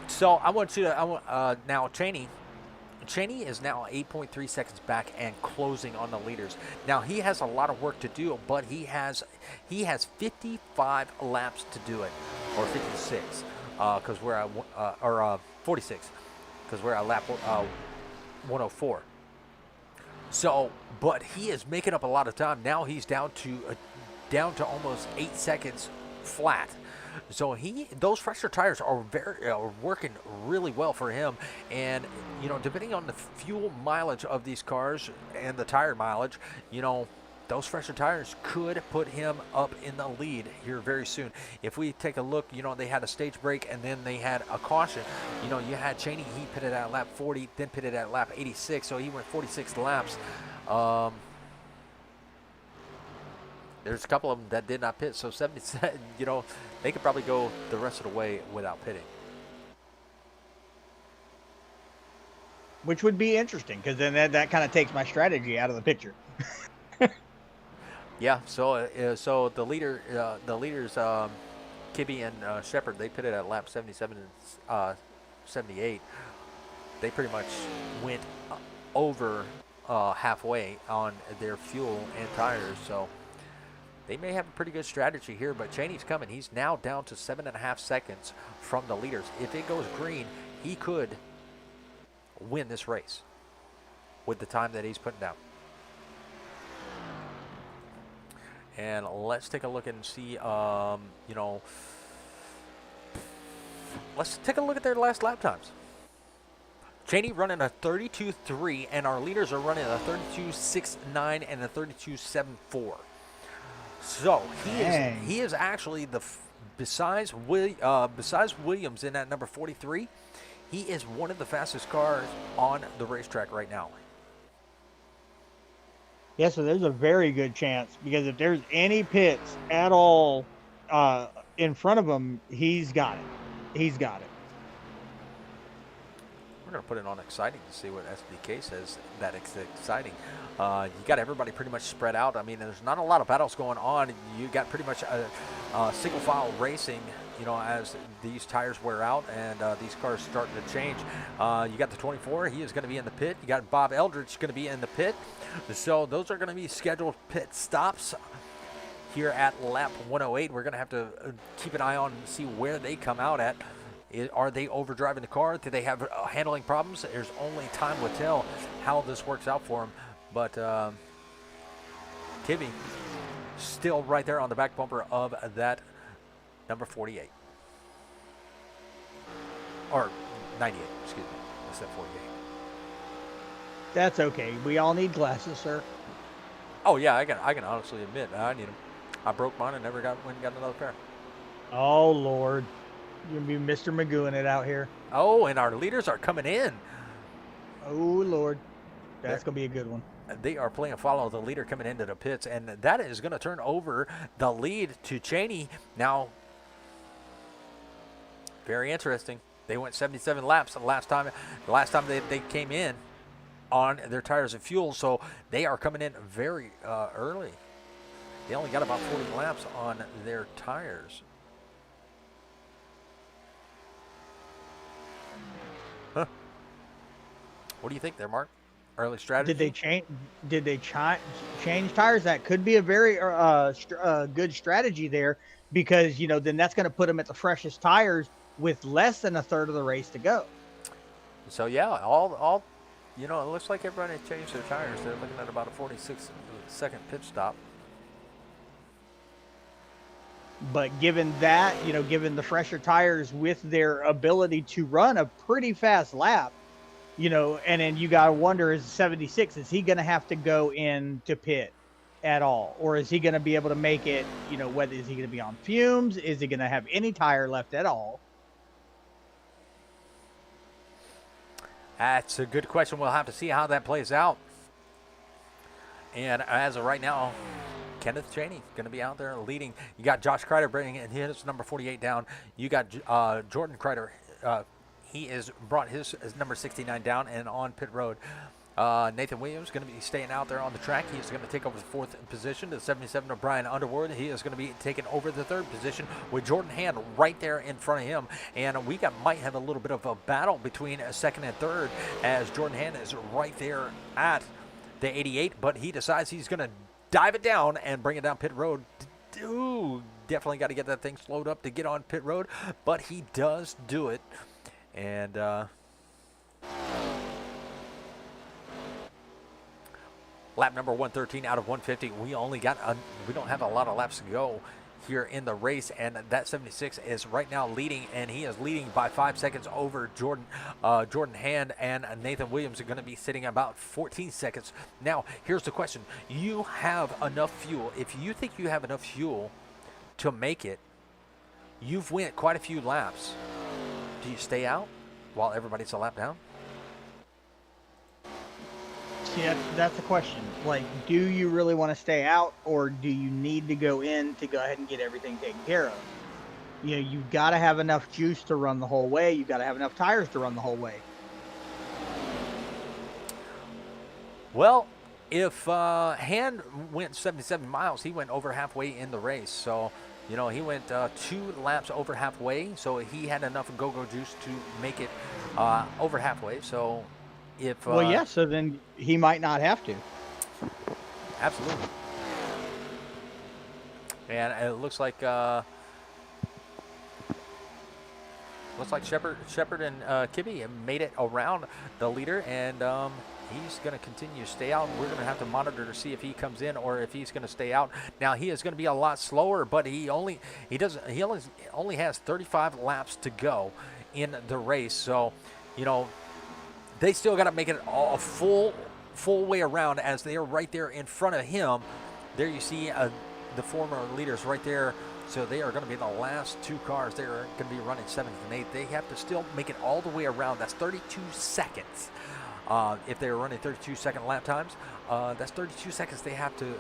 So I want now Cheney. Cheney is now 8.3 seconds back and closing on the leaders. Now he has a lot of work to do, but he has 55 laps to do it, or 56, because we're at 46, because we're at lap 104. So, but he is making up a lot of time. Now he's down to almost 8 seconds flat. So those fresher tires are working really well for him. And, you know, depending on the fuel mileage of these cars and the tire mileage, you know, those fresher tires could put him up in the lead here very soon. If we take a look, you know, they had a stage break and then they had a caution. You know, you had Cheney, he pitted at lap 40, then pitted at lap 86, so he went 46 laps. There's a couple of them that did not pit, so 77, you know, they could probably go the rest of the way without pitting. Which would be interesting, because then that kind of takes my strategy out of the picture. Yeah, so the leaders, Kibbe and Shepard, they pitted at lap 77 and 78. They pretty much went over halfway on their fuel and tires, so they may have a pretty good strategy here. But Cheney's coming. He's now down to 7.5 seconds from the leaders. If it goes green, he could win this race with the time that he's putting down. And let's take a look and see, you know, let's take a look at their last lap times. Cheney running a 32.3, and our leaders are running a 32.69 and a 32.74. So he is actually besides Williams in that number 43, he is one of the fastest cars on the racetrack right now. Yeah, so there's a very good chance, because if there's any pits at all in front of him, he's got it. He's got it. We're going to put it on exciting to see what SDK says that it's exciting. You got everybody pretty much spread out. I mean, there's not a lot of battles going on. You got pretty much a single file racing, you know, as these tires wear out and these cars starting to change. You got the 24. He is going to be in the pit. You got Bob Eldridge going to be in the pit. So those are going to be scheduled pit stops here at lap 108. We're going to have to keep an eye on and see where they come out at. Are they overdriving the car? Do they have handling problems? There's only time will tell how this works out for them. But Kibbe still right there on the back bumper of that number 48. Or 98, excuse me. I said 48. That's okay. We all need glasses, sir. Oh, yeah, I can honestly admit I need them. I broke mine and never went and got another pair. Oh, Lord. You're going to be Mr. Magooing it out here. Oh, and our leaders are coming in. Oh, Lord. That's going to be a good one. They are playing follow the leader coming into the pits, and that is going to turn over the lead to Cheney. Now, very interesting. They went 77 laps the last time they came in on their tires and fuel, so they are coming in very early. They only got about 40 laps on their tires. Huh. What do you think there, Mark? Early strategy? Did they change tires? That could be a very good strategy there, because, you know, then that's going to put them at the freshest tires with less than a third of the race to go. So yeah, all you know, it looks like everybody changed their tires. They're looking at about a 46-second pit stop. But given that, you know, given the fresher tires with their ability to run a pretty fast lap, you know, and then you got to wonder, is 76, is he going to have to go into pit at all? Or is he going to be able to make it, you know, whether is he going to be on fumes? Is he going to have any tire left at all? That's a good question. We'll have to see how that plays out. And as of right now, Kenneth Cheney going to be out there leading. You got Josh Kreider bringing his number 48 down. You got Jordan Kreider. He has brought his number 69 down and on pit road. Nathan Williams going to be staying out there on the track. He is going to take over the fourth position. The 77 of Brian Underwood. He is going to be taking over the third position with Jordan Hand right there in front of him. And we might have a little bit of a battle between second and third, as Jordan Hand is right there at the 88. But he decides he's going to dive it down and bring it down pit road. Ooh, definitely got to get that thing slowed up to get on pit road. But he does do it. And lap number 113 out of 150. We don't have a lot of laps to go here in the race, and that 76 is right now leading, and he is leading by 5 seconds over Jordan Hand, and Nathan Williams are going to be sitting about 14 seconds. Now, here's the question. You have enough fuel. If you think you have enough fuel to make it, you've went quite a few laps. Do you stay out while everybody's a lap down? Yeah, that's the question. Like, do you really want to stay out, or do you need to go in to go ahead and get everything taken care of? You know, you've got to have enough juice to run the whole way. You've got to have enough tires to run the whole way. Well, if Hand went 77 miles, he went over halfway in the race. So, you know, he went 2 laps over halfway. So he had enough go-go juice to make it over halfway. So if well, yeah, so then he might not have to. Absolutely. And it looks like Shepard and Kibbe made it around the leader, and he's going to continue to stay out. We're going to have to monitor to see if he comes in or if he's going to stay out. Now, he is going to be a lot slower, but he only has 35 laps to go in the race. So, you know, they still got to make it a full way around as they are right there in front of him. There you see the former leaders right there. So they are going to be the last two cars. They are going to be running 7th and 8th. They have to still make it all the way around. That's 32 seconds. If they are running 32-second lap times, that's 32 seconds. They have to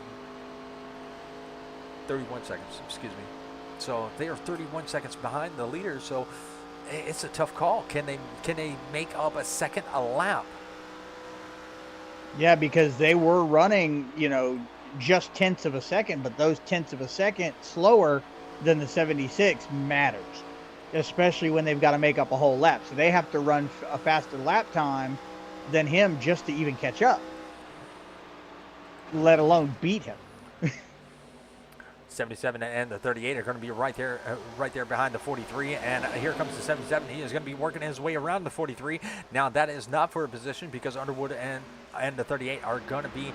31 seconds. Excuse me. So they are 31 seconds behind the leaders. So it's a tough call. Can they make up a second a lap? Yeah, because they were running, just tenths of a second, but those tenths of a second slower than the 76 matters, especially when they've got to make up a whole lap. So they have to run a faster lap time than him just to even catch up, let alone beat him. 77 and the 38 are going to be right there behind the 43, and here comes the 77. He is going to be working his way around the 43. Now that is not for a position because Underwood and the 38 are going to be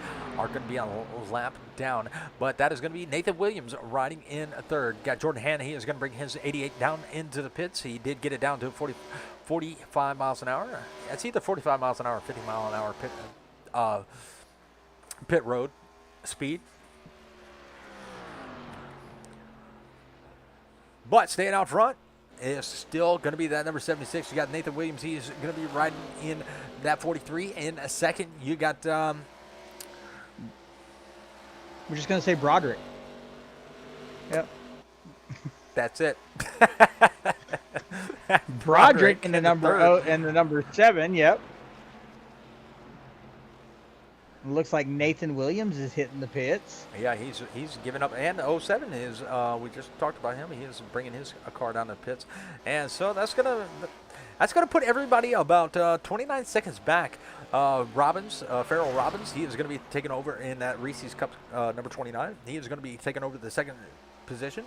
a lap down, but that is going to be Nathan Williams riding in third. Got Jordan Hanna. He is going to bring his 88 down into the pits. He did get it down to 45 miles an hour. It's either 45 miles an hour or 50 mile an hour pit road speed. But staying out front is still going to be that number 76. You got Nathan Williams. He's going to be riding in that 43. In a second, you got... We're just going to say Broderick. Yep. That's it. Broderick in the number 7. Yep. Looks like Nathan Williams is hitting the pits. Yeah, he's giving up. And 07 is, we just talked about him. He is bringing his car down the pits. And so that's gonna put everybody about 29 seconds back. Farrell Robbins, he is going to be taking over in that Reese's Cup number 29. He is going to be taking over the second position.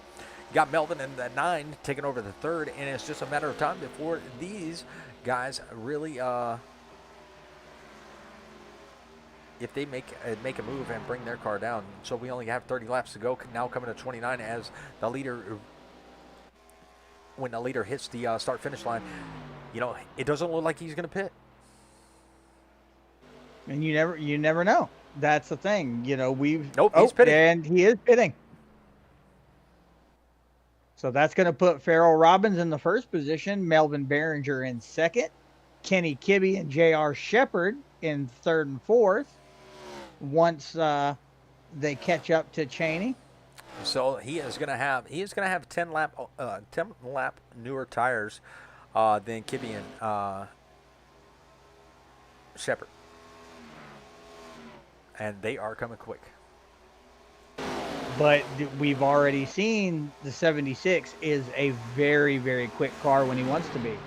You got Melvin in the 9 taking over the third. And it's just a matter of time before these guys really... if they make a move and bring their car down. So we only have 30 laps to go. Now coming to 29 as the leader, when the leader hits the start-finish line, it doesn't look like he's going to pit. And you never know. That's the thing. He's pitting. And he is pitting. So that's going to put Farrell Robbins in the first position, Melvin Behringer in second, Kenny Kibbe and J.R. Shepard in third and fourth. Once they catch up to Cheney. So he is going to have 10 lap newer tires than Kibbe and Shepard. And they are coming quick. But we've already seen the 76 is a very, very quick car when he wants to be.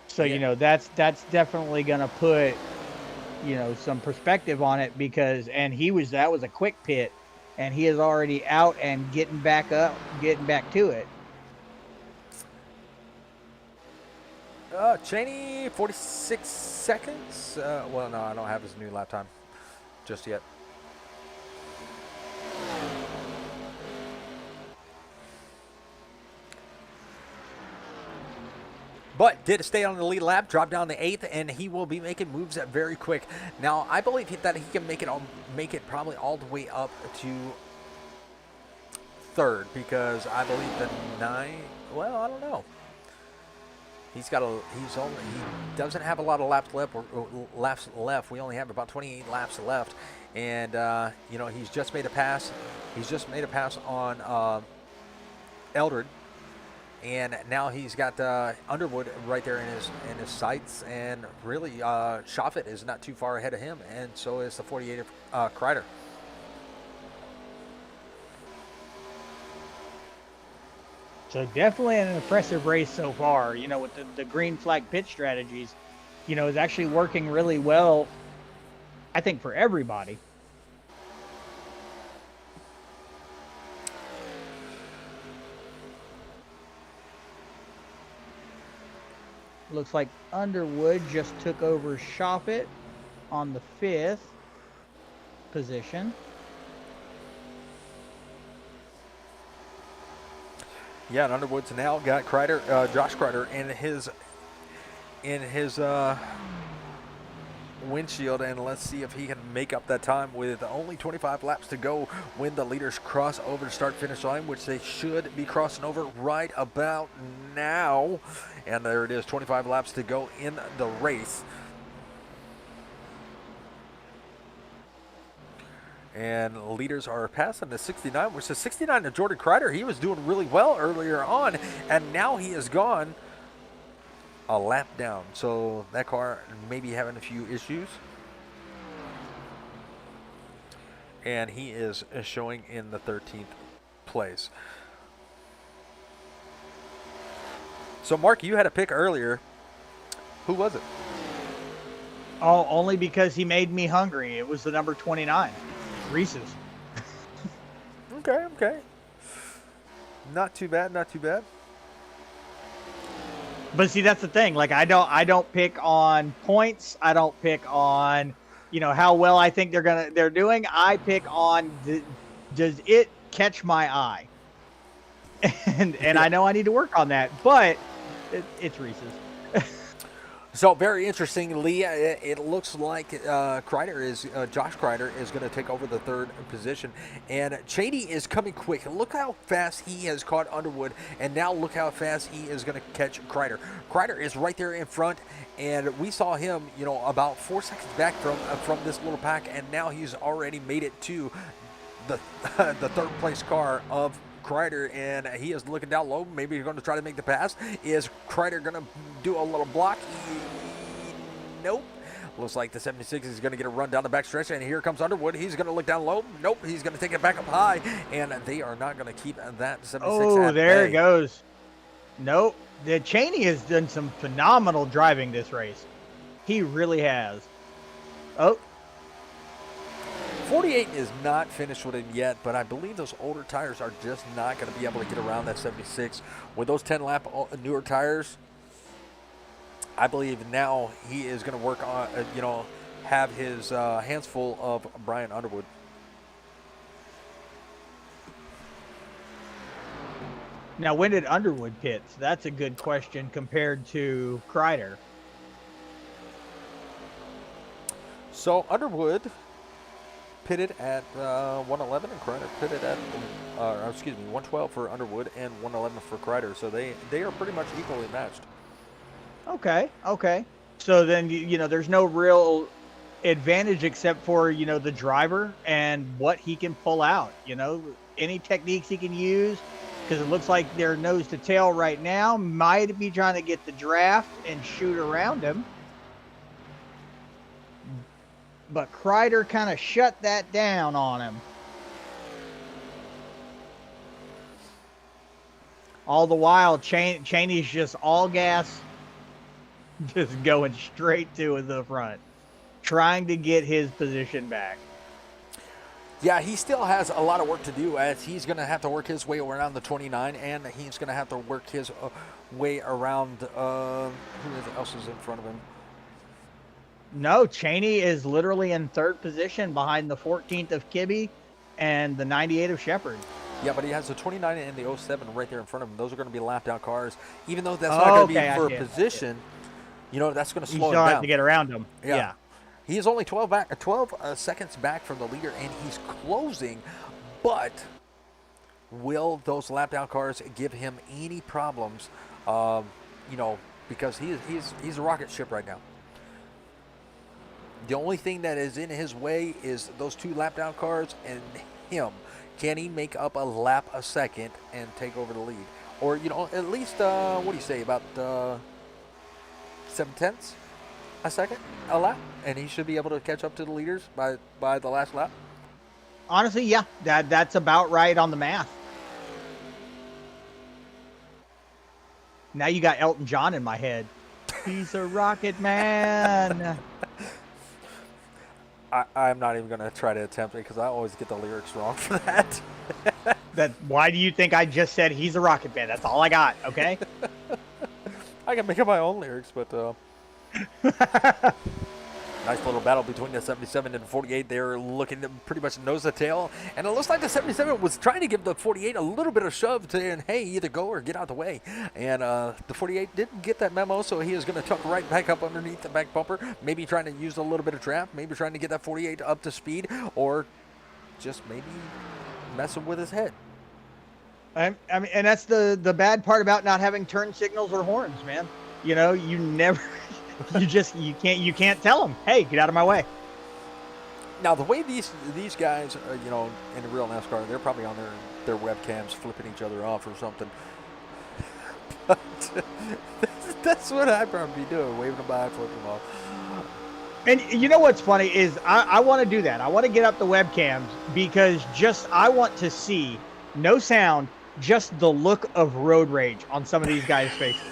So, yeah. That's definitely going to put, some perspective on it because, that was a quick pit and he is already out and getting back to it. Cheney, 46 seconds. Well, no, I don't have his new lap time just yet. But did stay on the lead lap, drop down to 8th, and he will be making moves very quick. Now, I believe that he can make it probably all the way up to 3rd because I believe the 9. Well, I don't know. He doesn't have a lot of laps left. We only have about 28 laps left, and he's just made a pass. He's just made a pass on Eldred. And now he's got Underwood right there in his sights, and really Shoffett is not too far ahead of him, and so is the 48 Kreider. So definitely an impressive race so far. With the green flag pit strategies, is actually working really well, I think, for everybody. Looks like Underwood just took over Shoffett on the 5th position. Yeah, and Underwood's now got Josh Kreider in his windshield, and let's see if he can make up that time with only 25 laps to go when the leaders cross over the start-finish line, which they should be crossing over right about now. And there it is, 25 laps to go in the race. And leaders are passing the 69, which is 69 to Jordan Kreider. He was doing really well earlier on, and now he has gone a lap down. So that car may be having a few issues. And he is showing in the 13th place. So, Mark, you had a pick earlier. Who was it? Oh, only because he made me hungry. It was the number 29. Reese's. Okay. Not too bad. But see, that's the thing. Like, I don't pick on points. I don't pick on, how well I think they're doing. I pick on does it catch my eye? And I know I need to work on that, but it's Reese's. So very interesting, Lee. It looks like Josh Kreider is going to take over the third position, and Cheney is coming quick. Look how fast he has caught Underwood, and now look how fast he is going to catch Kreider. Kreider is right there in front, and we saw him, about 4 seconds back from this little pack, and now he's already made it to the the third place car of Kreider, and he is looking down low. Maybe he's going to try to make the pass. Is Kreider going to do a little block? Nope. Looks like the 76 is going to get a run down the backstretch, and here comes Underwood. He's going to look down low. Nope. He's going to take it back up high, and they are not going to keep that 76 Oh, there it goes. Nope. The Cheney has done some phenomenal driving this race. He really has. Oh. 48 is not finished with him yet, but I believe those older tires are just not going to be able to get around that 76. With those 10-lap newer tires, I believe now he is going to work on, have his hands full of Brian Underwood. Now, when did Underwood pit? That's a good question compared to Kreider. So Underwood pitted at 111, and Kreider pitted at 112 for Underwood and 111 for Kreider. So they are pretty much equally matched. Okay. So then, there's no real advantage except for, the driver and what he can pull out, any techniques he can use, because it looks like they're nose to tail right now. Might be trying to get the draft and shoot around him. But Kreider kind of shut that down on him. All the while, Cheney's just all gas, just going straight to the front, trying to get his position back. Yeah, he still has a lot of work to do, as he's going to have to work his way around the 29, and he's going to have to work his way around who else is in front of him. No, Cheney is literally in third position behind the 14th of Kibbe and the 98 of Shepard. Yeah, but he has the 29 and the 07 right there in front of him. Those are going to be lapped out cars. Even though that's not going to be for a position, that's going to slow him down. You have to get around him. Yeah. He is only 12 seconds back from the leader, and he's closing. But will those lapped out cars give him any problems? Because he's a rocket ship right now. The only thing that is in his way is those two lap down cars and him. Can he make up a lap a second and take over the lead? Or, at least, what do you say, about 7/10 a second, a lap? And he should be able to catch up to the leaders by the last lap? Honestly, yeah, that's about right on the math. Now you got Elton John in my head. He's a rocket man. I'm not even going to try to attempt it because I always get the lyrics wrong for that. Why do you think I just said he's a rocket man? That's all I got, okay? I can make up my own lyrics, but... Nice little battle between the 77 and the 48. They're looking to pretty much nose to tail. And it looks like the 77 was trying to give the 48 a little bit of shove to, and hey, either go or get out of the way. And the 48 didn't get that memo, so he is going to tuck right back up underneath the back bumper. Maybe trying to use a little bit of trap. Maybe trying to get that 48 up to speed, or just maybe messing with his head. I mean, and that's the bad part about not having turn signals or horns, man. You know, you never, you can't tell them, hey, get out of my way. Now, the way these guys, you know, in the real NASCAR, they're probably on their webcams flipping each other off or something. But that's what I'd probably be doing, waving them by, flipping them off. And you know what's funny is I want to do that. I want to get up the webcams because I want to see no sound, just the look of road rage on some of these guys' faces.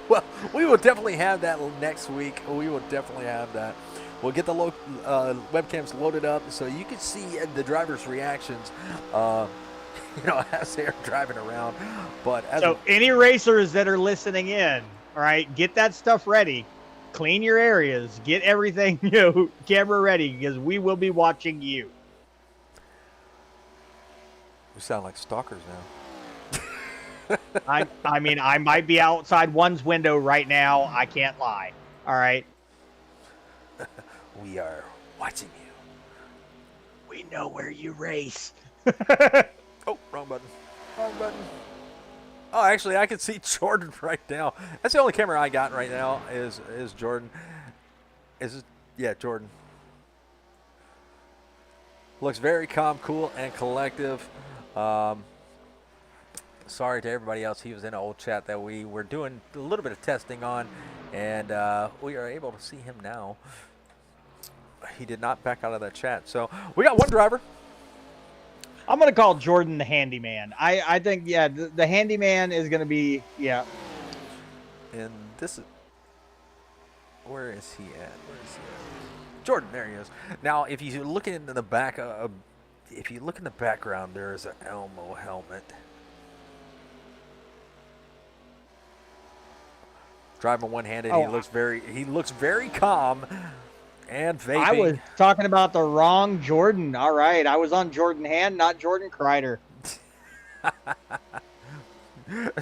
Well, we will definitely have that next week. We will definitely have that. We'll get the webcams loaded up so you can see the drivers' reactions, you know, as they're driving around. But any racers that are listening in, all right, get that stuff ready. Clean your areas. Get everything, you know, camera ready because we will be watching you. We sound like stalkers now. I mean, I might be outside one's window right now. I can't lie. All right. We are watching you. We know where you race. Oh, wrong button. Wrong button. Oh, actually, I can see Jordan right now. That's the only camera I got right now is Jordan. Yeah, Jordan. Looks very calm, cool, and collective. Sorry to everybody else. He was in an old chat that we were doing a little bit of testing on, and we are able to see him now. He did not back out of that chat. So we got one driver. I'm going to call Jordan the handyman. I think, yeah, the handyman is going to be, yeah. And this is, where is he at? Jordan, there he is. Now, if you look into the back, if you look in the background, there is an Elmo helmet. Driving one-handed, he looks very calm and vaping. I was talking about the wrong Jordan. All right, I was on Jordan Hand, not Jordan Kreider.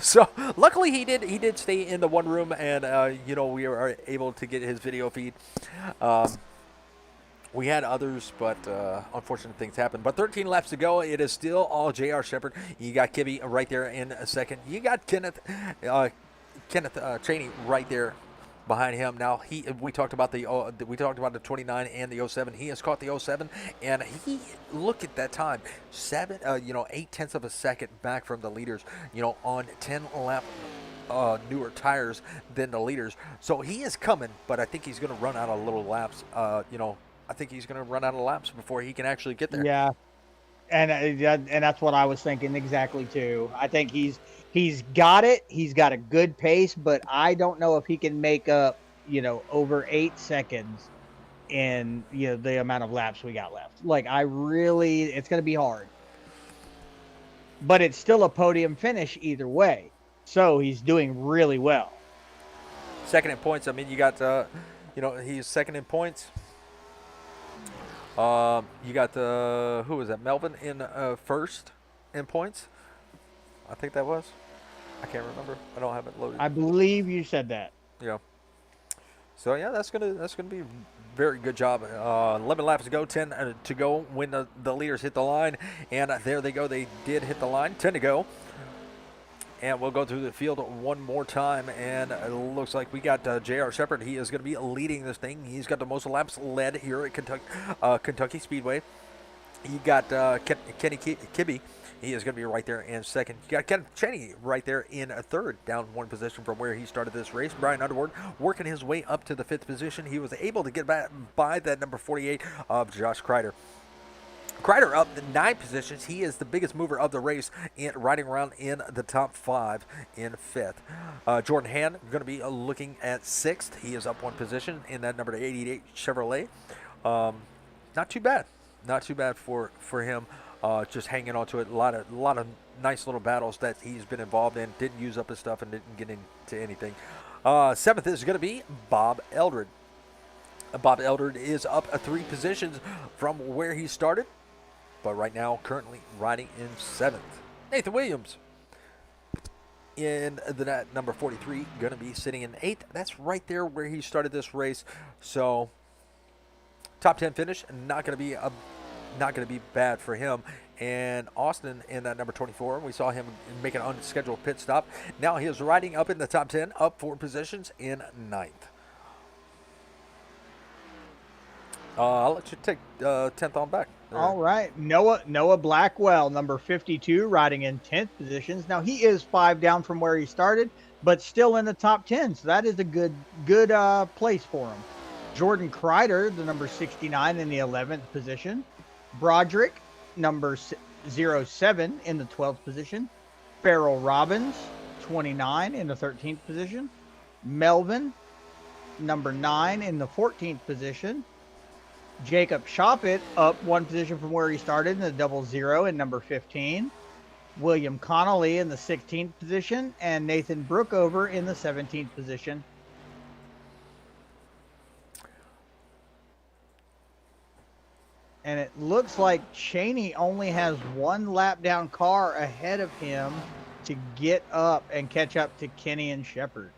So luckily he did stay in the one room, and you know, we were able to get his video feed. We had others, but unfortunate things happened. But 13 laps to go. It is still all J.R. Shepherd. You got Kibby right there in a second. You got Kenneth Chaney right there behind him. Now we talked about the 29 and the 07. He has caught the 07, and he look at that time, 8/10 of a second back from the leaders. You know, on 10 lap newer tires than the leaders. So he is coming, but I think he's going to run out of little laps. I think he's going to run out of laps before he can actually get there. Yeah, and that's what I was thinking exactly too. I think he's got it. He's got a good pace, but I don't know if he can make up, you know, over 8 seconds in, you know, the amount of laps we got left. Like, it's going to be hard. But it's still a podium finish either way. So he's doing really well. Second in points. I mean, you got, he's second in points. You got who was that? Melvin in first in points. I think that was. I can't remember. I don't have it loaded. I believe you said that. Yeah. So yeah, that's gonna be a very good job. 11 laps to go, 10 to go when the leaders hit the line, and there they go. They did hit the line. 10 to go. And we'll go through the field one more time, and it looks like we got J.R. Shepherd. He is going to be leading this thing. He's got the most laps led here at Kentucky Speedway. You got Kenny Kibby. He is going to be right there in second. You got Ken Cheney right there in third, down one position from where he started this race. Brian Underwood working his way up to the 5th position. He was able to get back by that number 48 of Josh Kreider. Kreider up 9 positions. He is the biggest mover of the race, riding around in the top 5 in 5th. Jordan Hand going to be looking at 6th. He is up 1 position in that number 88 Chevrolet. Not too bad. Not too bad for him. Just hanging on to it. A lot of nice little battles that he's been involved in. Didn't use up his stuff and didn't get into anything. 7th is going to be Bob Eldred. Bob Eldred is up 3 positions from where he started, but right now currently riding in 7th. Nathan Williams in the number 43, going to be sitting in 8th. That's right there where he started this race. So top 10 finish, not going to be bad for him. And Austin in that number 24, we saw him make an unscheduled pit stop. Now he is riding up in the top 10, up 4 positions in 9th. I'll let you take 10th on back. All right. Noah Blackwell, number 52, riding in 10th positions. Now, he is 5 down from where he started, but still in the top 10. So that is a good place for him. Jordan Kreider, the number 69, in the 11th position. Broderick, number 07, in the 12th position. Farrell Robbins, 29, in the 13th position. Melvin, number 9, in the 14th position. Jacob Shoppett up 1 position from where he started in the 00 in number 15. William Connolly in the 16th position, and Nathan Brookover in the 17th position. And it looks like Cheney only has 1 lap down car ahead of him to get up and catch up to Kenny and Shepard.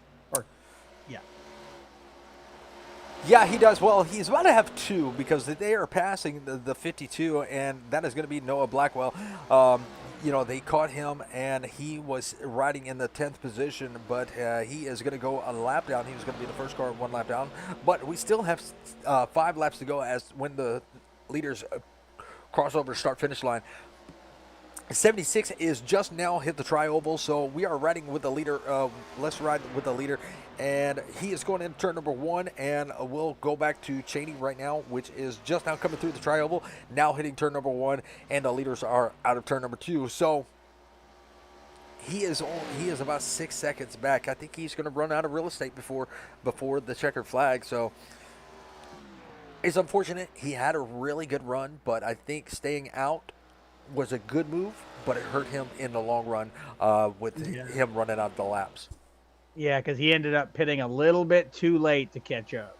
Yeah, he does. Well, he's about to have 2 because they are passing the 52, and that is going to be Noah Blackwell. They caught him, and he was riding in the 10th position, but he is going to go a lap down. He was going to be the first car 1 lap down, but we still have 5 laps to go as when the leaders cross over start-finish line. 76 is just now hit the tri-oval, so we are riding with the leader. Let's ride with the leader, and he is going into turn number 1, and we'll go back to Cheney right now, which is just now coming through the tri-oval, now hitting turn number 1, and the leaders are out of turn number 2. So he is about 6 seconds back. I think he's going to run out of real estate before the checkered flag. So it's unfortunate. He had a really good run, but I think staying out was a good move, but it hurt him in the long run with him running out of the laps. Yeah, because he ended up pitting a little bit too late to catch up.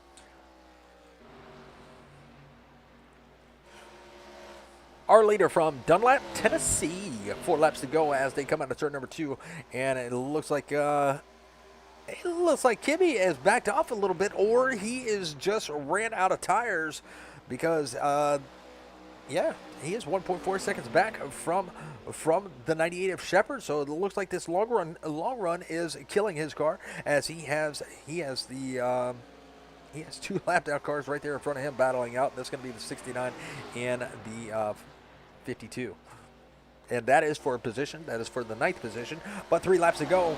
Our leader from Dunlap, Tennessee, 4 laps to go as they come out of turn number 2, and it looks like Kibbe is backed off a little bit, or he is just ran out of tires because he is 1.4 seconds back from the 98 of Shepard. So it looks like this long run is killing his car, as he has 2 lap down cars right there in front of him battling out. That's going to be the 69 and the 52. And that is for a position. That is for the 9th position. But 3 laps to go.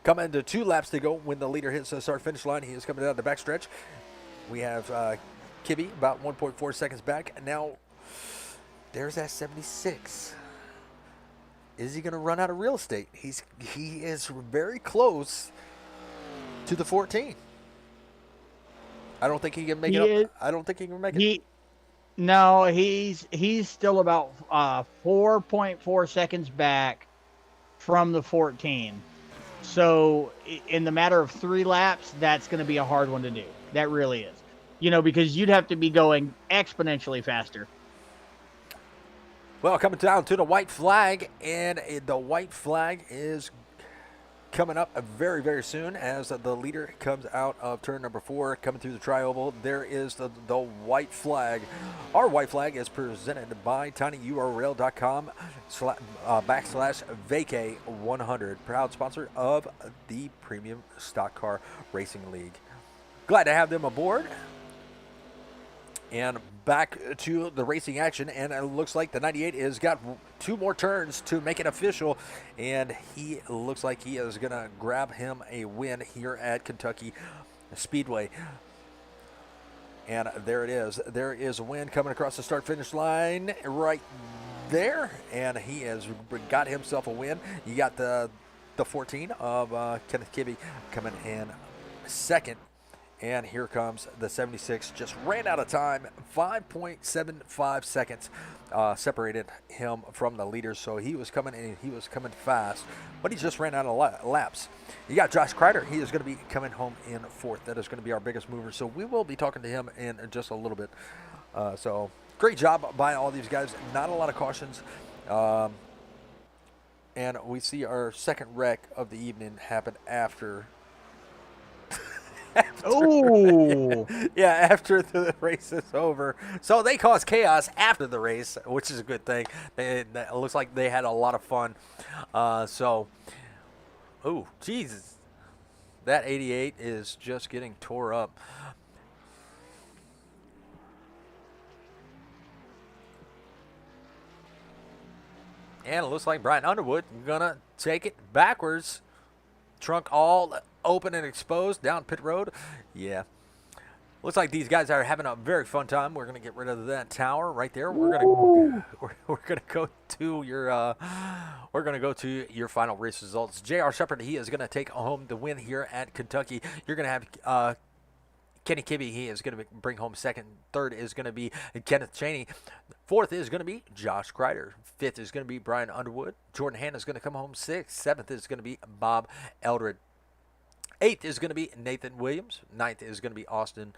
Coming into 2 laps to go when the leader hits the start-finish line. He is coming down the backstretch. We have Kibbe about 1.4 seconds back. And now there's that 76. Is he going to run out of real estate? He is very close to the 14. I don't think he can make it. I don't think he can make it. No, he's still about 4.4 seconds back from the 14. So in the matter of 3 laps, that's going to be a hard one to do. That really is. Because you'd have to be going exponentially faster. Well, coming down to the white flag, and the white flag is coming up very, very soon as the leader comes out of turn number 4, coming through the tri-oval. There is the white flag. Our white flag is presented by tinyurl.com /vacay100, proud sponsor of the Premium Stock Car Racing League. Glad to have them aboard. And back to the racing action, and it looks like the 98 has got 2 more turns to make it official, and he looks like he is going to grab him a win here at Kentucky Speedway. And there it is. There is a win coming across the start-finish line right there, and he has got himself a win. You got the 14 of Kenneth Kibbe coming in second. And here comes the 76. Just ran out of time. 5.75 seconds separated him from the leader. So he was coming and he was coming fast. But he just ran out of laps. You got Josh Kreider. He is going to be coming home in fourth. That is going to be our biggest mover. So we will be talking to him in just a little bit. So great job by all these guys. Not a lot of cautions. And we see our second wreck of the evening happen after Oh, after the race is over. So they cause chaos after the race, which is a good thing. It looks like they had a lot of fun. Jesus. That 88 is just getting tore up. And it looks like Brian Underwood gonna take it backwards. Trunk all open and exposed down pit road. Yeah. Looks like these guys are having a very fun time. We're gonna get rid of that tower right there. We're gonna go to your final race results. J.R. Shepard, he is gonna take home the win here at Kentucky. You're gonna have Kenny Kibbe, he is going to bring home second. Third is going to be Kenneth Chaney. Fourth is going to be Josh Kreider. Fifth is going to be Brian Underwood. Jordan Hanna is going to come home sixth. Seventh is going to be Bob Eldred. Eighth is going to be Nathan Williams. Ninth is going to be Austin.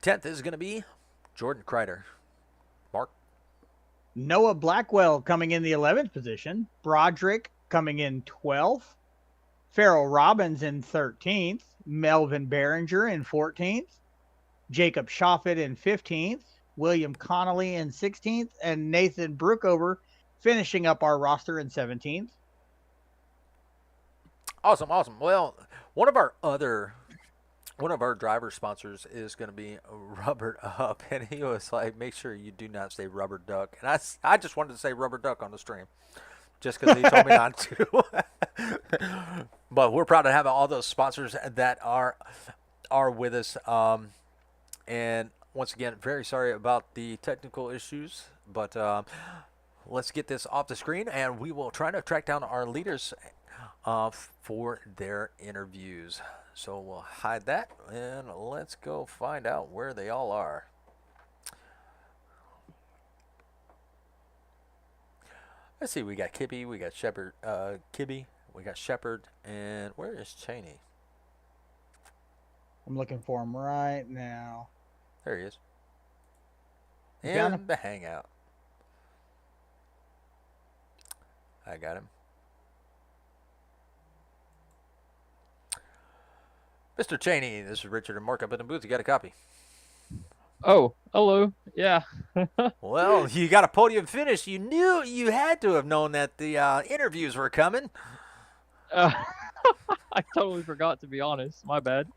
10th is going to be Jordan Kreider. Mark? Noah Blackwell coming in the 11th position. Broderick coming in 12th. Farrell Robbins in 13th. Melvin Behringer in 14th. Jacob Shoffett in 15th. William Connolly in 16th. And Nathan Brookover finishing up our roster in 17th. Awesome. Well, one of our driver sponsors is going to be Rubber Up, and he was like, make sure you do not say Rubber Duck. And I just wanted to say Rubber Duck on the stream, just because he told me not to. But we're proud to have all those sponsors that are with us. And once again, very sorry about the technical issues, but let's get this off the screen, and we will try to track down our leaders for their interviews. So we'll hide that, and let's go find out where they all are. Let's see, we got Kibbe, we got Shepard, we got Shepard, and where is Chaney? I'm looking for him right now. There he is. In the hangout. I got him. Mr. Chaney, this is Richard and Mark up in the booth. You got a copy? Oh, hello. Yeah. Well, you got a podium finish. You knew you had to have known that the interviews were coming. I totally forgot, to be honest. My bad.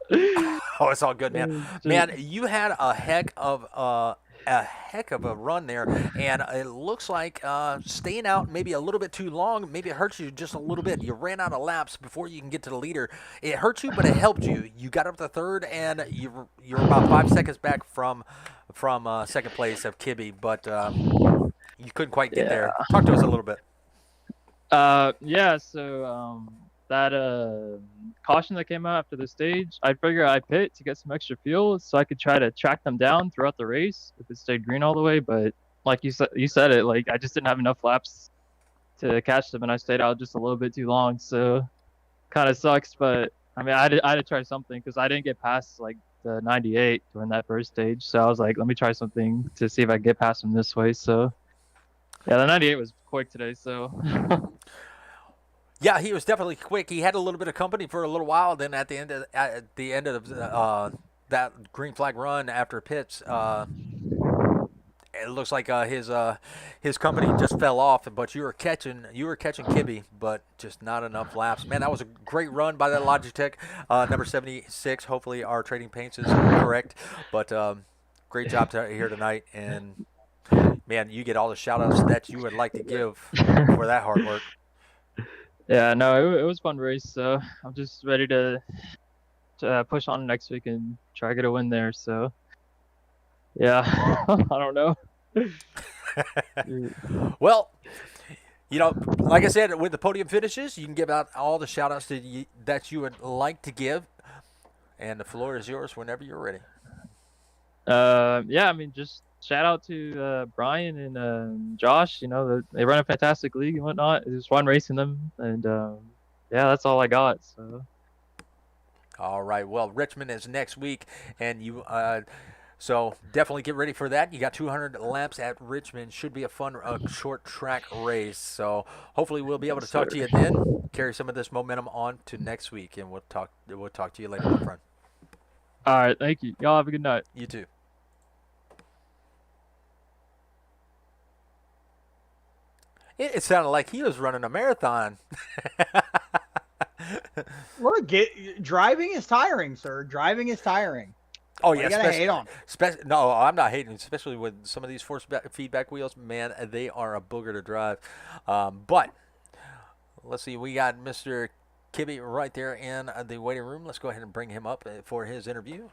Oh, it's all good, man. Man, you had a heck of a run there, and it looks like staying out maybe a little bit too long. Maybe it hurts you just a little bit. You ran out of laps before you can get to the leader. It hurt you, but it helped you. You got up to third, and you're about 5 seconds back from second place of Kibbe, but you couldn't quite get there. Talk to us a little bit. So that caution that came out after the stage, I figured I'd pit to get some extra fuel so I could try to track them down throughout the race if it stayed green all the way. But like you said it, like I just didn't have enough laps to catch them, and I stayed out just a little bit too long. So kind of sucks, but I mean, I had to try something because I didn't get past like the 98 during that first stage. So I was like, let me try something to see if I can get past them this way. So yeah, the 98 was quick today. So. Yeah, he was definitely quick. He had a little bit of company for a little while. Then at the end of that green flag run after pits, it looks like his company just fell off. But you were catching Kibbe, but just not enough laps. Man, that was a great run by that Logitech number 76. Hopefully our trading paints is correct. But great job here tonight, and man, you get all the shout outs that you would like to give for that hard work. Yeah, no, it was a fun race, so I'm just ready to push on next week and try to get a win there. So, yeah, I don't know. Well, you know, like I said, with the podium finishes, you can give out all the shout-outs that you would like to give. And the floor is yours whenever you're ready. Yeah, I mean, just shout out to Brian and Josh. You know, they run a fantastic league and whatnot. It was fun racing them, and yeah, that's all I got. So All right. Well, Richmond is next week, and you. So definitely get ready for that. You got 200 laps at Richmond. Should be a fun short track race. So hopefully we'll be able to yes, talk sir. to you then. Carry some of this momentum on to next week, and we'll talk. We'll talk to you later, my friend. All right, thank you. Y'all have a good night. You too. It sounded like he was running a marathon. Look, driving is tiring, sir. Driving is tiring. Oh Why yeah, you gotta hate on? no, I'm not hating, especially with some of these feedback wheels. Man, they are a booger to drive. But let's see, we got Mr. Kibbe right there in the waiting room. Let's go ahead and bring him up for his interview.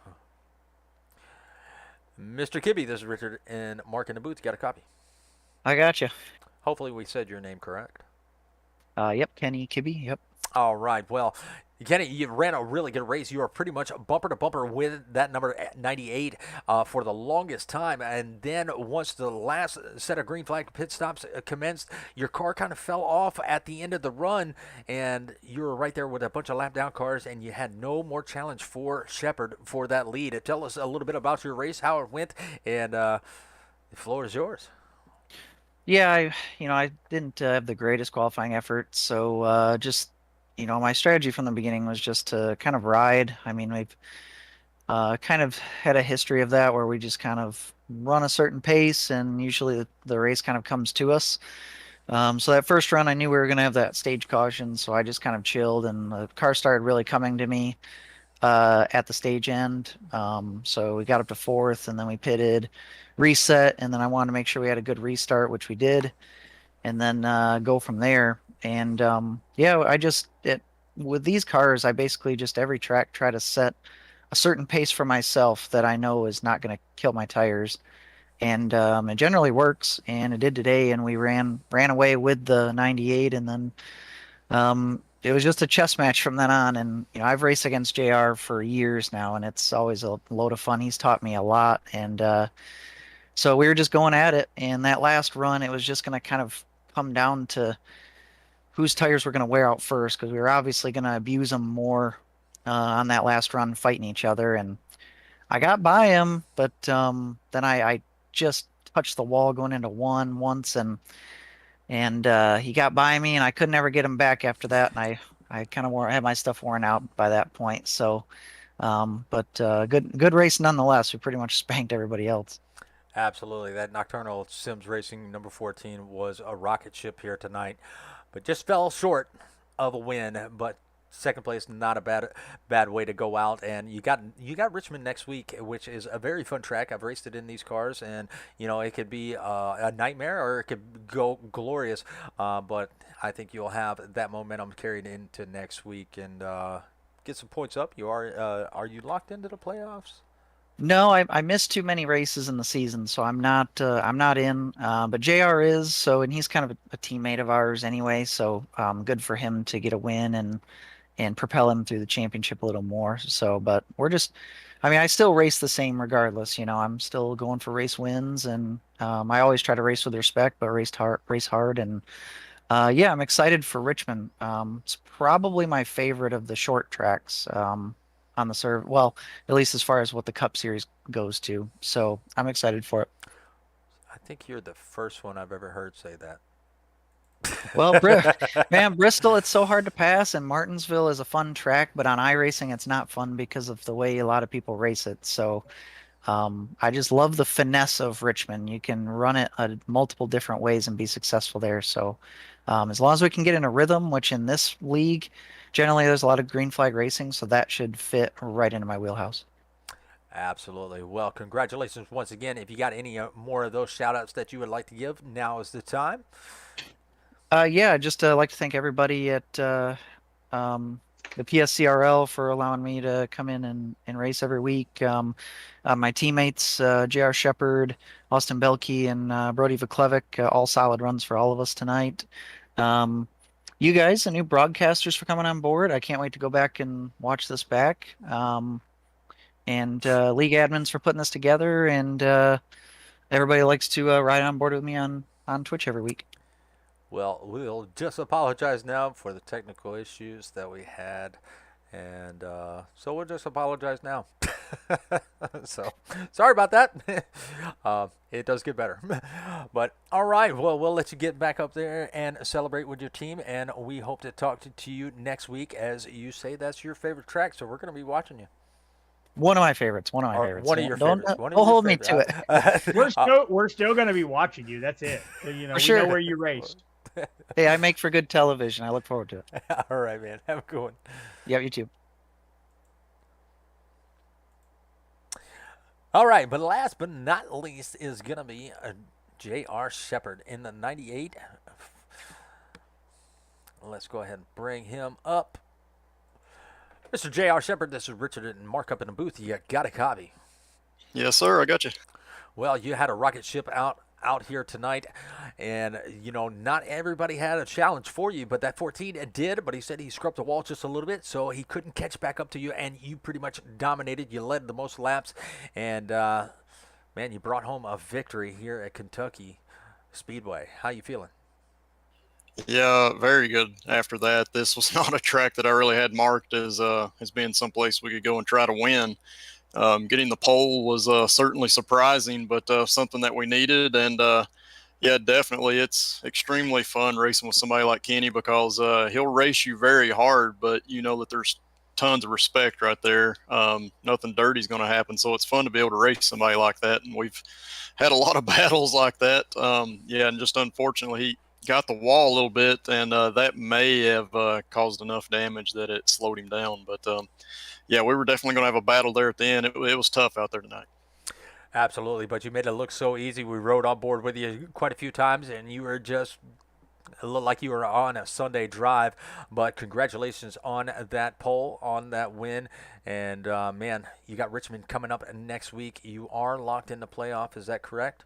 Mr. Kibbe, this is Richard and Mark in the booth. You got a copy? I got you. Hopefully, we said your name correct. Yep, Kenny Kibbe. Yep. All right. Well, Kenny, you ran a really good race. You were pretty much bumper to bumper with that number 98 for the longest time. And then once the last set of green flag pit stops commenced, your car kind of fell off at the end of the run. And you were right there with a bunch of lap down cars, and you had no more challenge for Shepard for that lead. Tell us a little bit about your race, how it went, and the floor is yours. Yeah, I didn't have the greatest qualifying effort, so just, my strategy from the beginning was just to kind of ride. I mean, we've kind of had a history of that where we just kind of run a certain pace, and usually the race kind of comes to us. So that first run, I knew we were going to have that stage caution, so I just kind of chilled, and the car started really coming to me at the stage end. So we got up to fourth, and then we pitted, reset, and then I wanted to make sure we had a good restart, which we did, and then go from there. And yeah, with these cars, I basically just every track try to set a certain pace for myself that I know is not going to kill my tires. And it generally works, and it did today. And we ran away with the 98, and then it was just a chess match from then on. And I've raced against JR for years now, and it's always a load of fun. He's taught me a lot, and so we were just going at it. And that last run, it was just going to kind of come down to whose tires were going to wear out first, because we were obviously going to abuse them more on that last run, fighting each other. And I got by him, but then I just touched the wall going into one once, and he got by me, and I could never get him back after that. And I kind of had my stuff worn out by that point. So, but good race nonetheless. We pretty much spanked everybody else. Absolutely. That Nocturnal Sims Racing number 14 was a rocket ship here tonight, but just fell short of a win. But second place, not a bad way to go out. And you got Richmond next week, which is a very fun track. I've raced it in these cars, and it could be a nightmare or it could go glorious. But I think you'll have that momentum carried into next week and get some points up. Are you locked into the playoffs? No, I missed too many races in the season, so I'm not in. But JR is, so, and he's kind of a teammate of ours anyway, so good for him to get a win and propel him through the championship a little more. So, but I mean, I still race the same regardless. I'm still going for race wins, and I always try to race with respect, but race hard, and yeah, I'm excited for Richmond. It's probably my favorite of the short tracks. On the serve. Well, at least as far as what the Cup Series goes to. So I'm excited for it. I think you're the first one I've ever heard say that. Well, man, Bristol, it's so hard to pass, and Martinsville is a fun track, but on iRacing, it's not fun because of the way a lot of people race it. So I just love the finesse of Richmond. You can run it multiple different ways and be successful there. So as long as we can get in a rhythm, which in this league, generally there's a lot of green flag racing, so that should fit right into my wheelhouse. Absolutely. Well, congratulations once again. If you got any more of those shout outs that you would like to give, now is the time. Yeah, just like to thank everybody at the PSCRL for allowing me to come in and race every week. My teammates, J.R. Shepard, Austin Belkey, and Brody Vuklevic, all solid runs for all of us tonight. You guys, the new broadcasters, for coming on board. I can't wait to go back and watch this back. and league admins for putting this together, and everybody likes to ride on board with me on Twitch every week. Well, we'll just apologize now for the technical issues that we had. And so we'll just apologize now. So sorry about that. It does get better. But all right, well, we'll let you get back up there and celebrate with your team. And we hope to talk to you next week. As you say, that's your favorite track. So we're going to be watching you. One of my favorites. One of my favorites. One of your favorites. Don't hold me to it. We're still going to be watching you. That's it. So, you know, we sure. know where you raced. Hey, I make for good television. I look forward to it. All right, man. Have a good one. Yeah, you too. All right, but last but not least is going to be J.R. Shepard in the 98. Let's go ahead and bring him up. Mr. J.R. Shepard, this is Richard and Mark up in the booth. You got a copy. Yes, sir. I got you. Well, you had a rocket ship out here tonight, and you know not everybody had a challenge for you, but that 14 did. But he said he scrubbed the wall just a little bit, so he couldn't catch back up to you, and you pretty much dominated. You led the most laps, and man, you brought home a victory here at Kentucky Speedway. How you feeling? Yeah, very good. After that, this was not a track that I really had marked as being someplace we could go and try to win. Getting the pole was certainly surprising, but something that we needed. And yeah, definitely, it's extremely fun racing with somebody like Kenny because he'll race you very hard, but you know that there's tons of respect right there. Nothing dirty is going to happen, so it's fun to be able to race somebody like that. And we've had a lot of battles like that. Yeah, and just unfortunately, he got the wall a little bit, and that may have caused enough damage that it slowed him down. But yeah, we were definitely going to have a battle there at the end. It was tough out there tonight. Absolutely, but you made it look so easy. We rode on board with you quite a few times, and you were just it looked like you were on a Sunday drive. But congratulations on that pole, on that win. And man, you got Richmond coming up next week. You are locked in the playoff. Is that correct?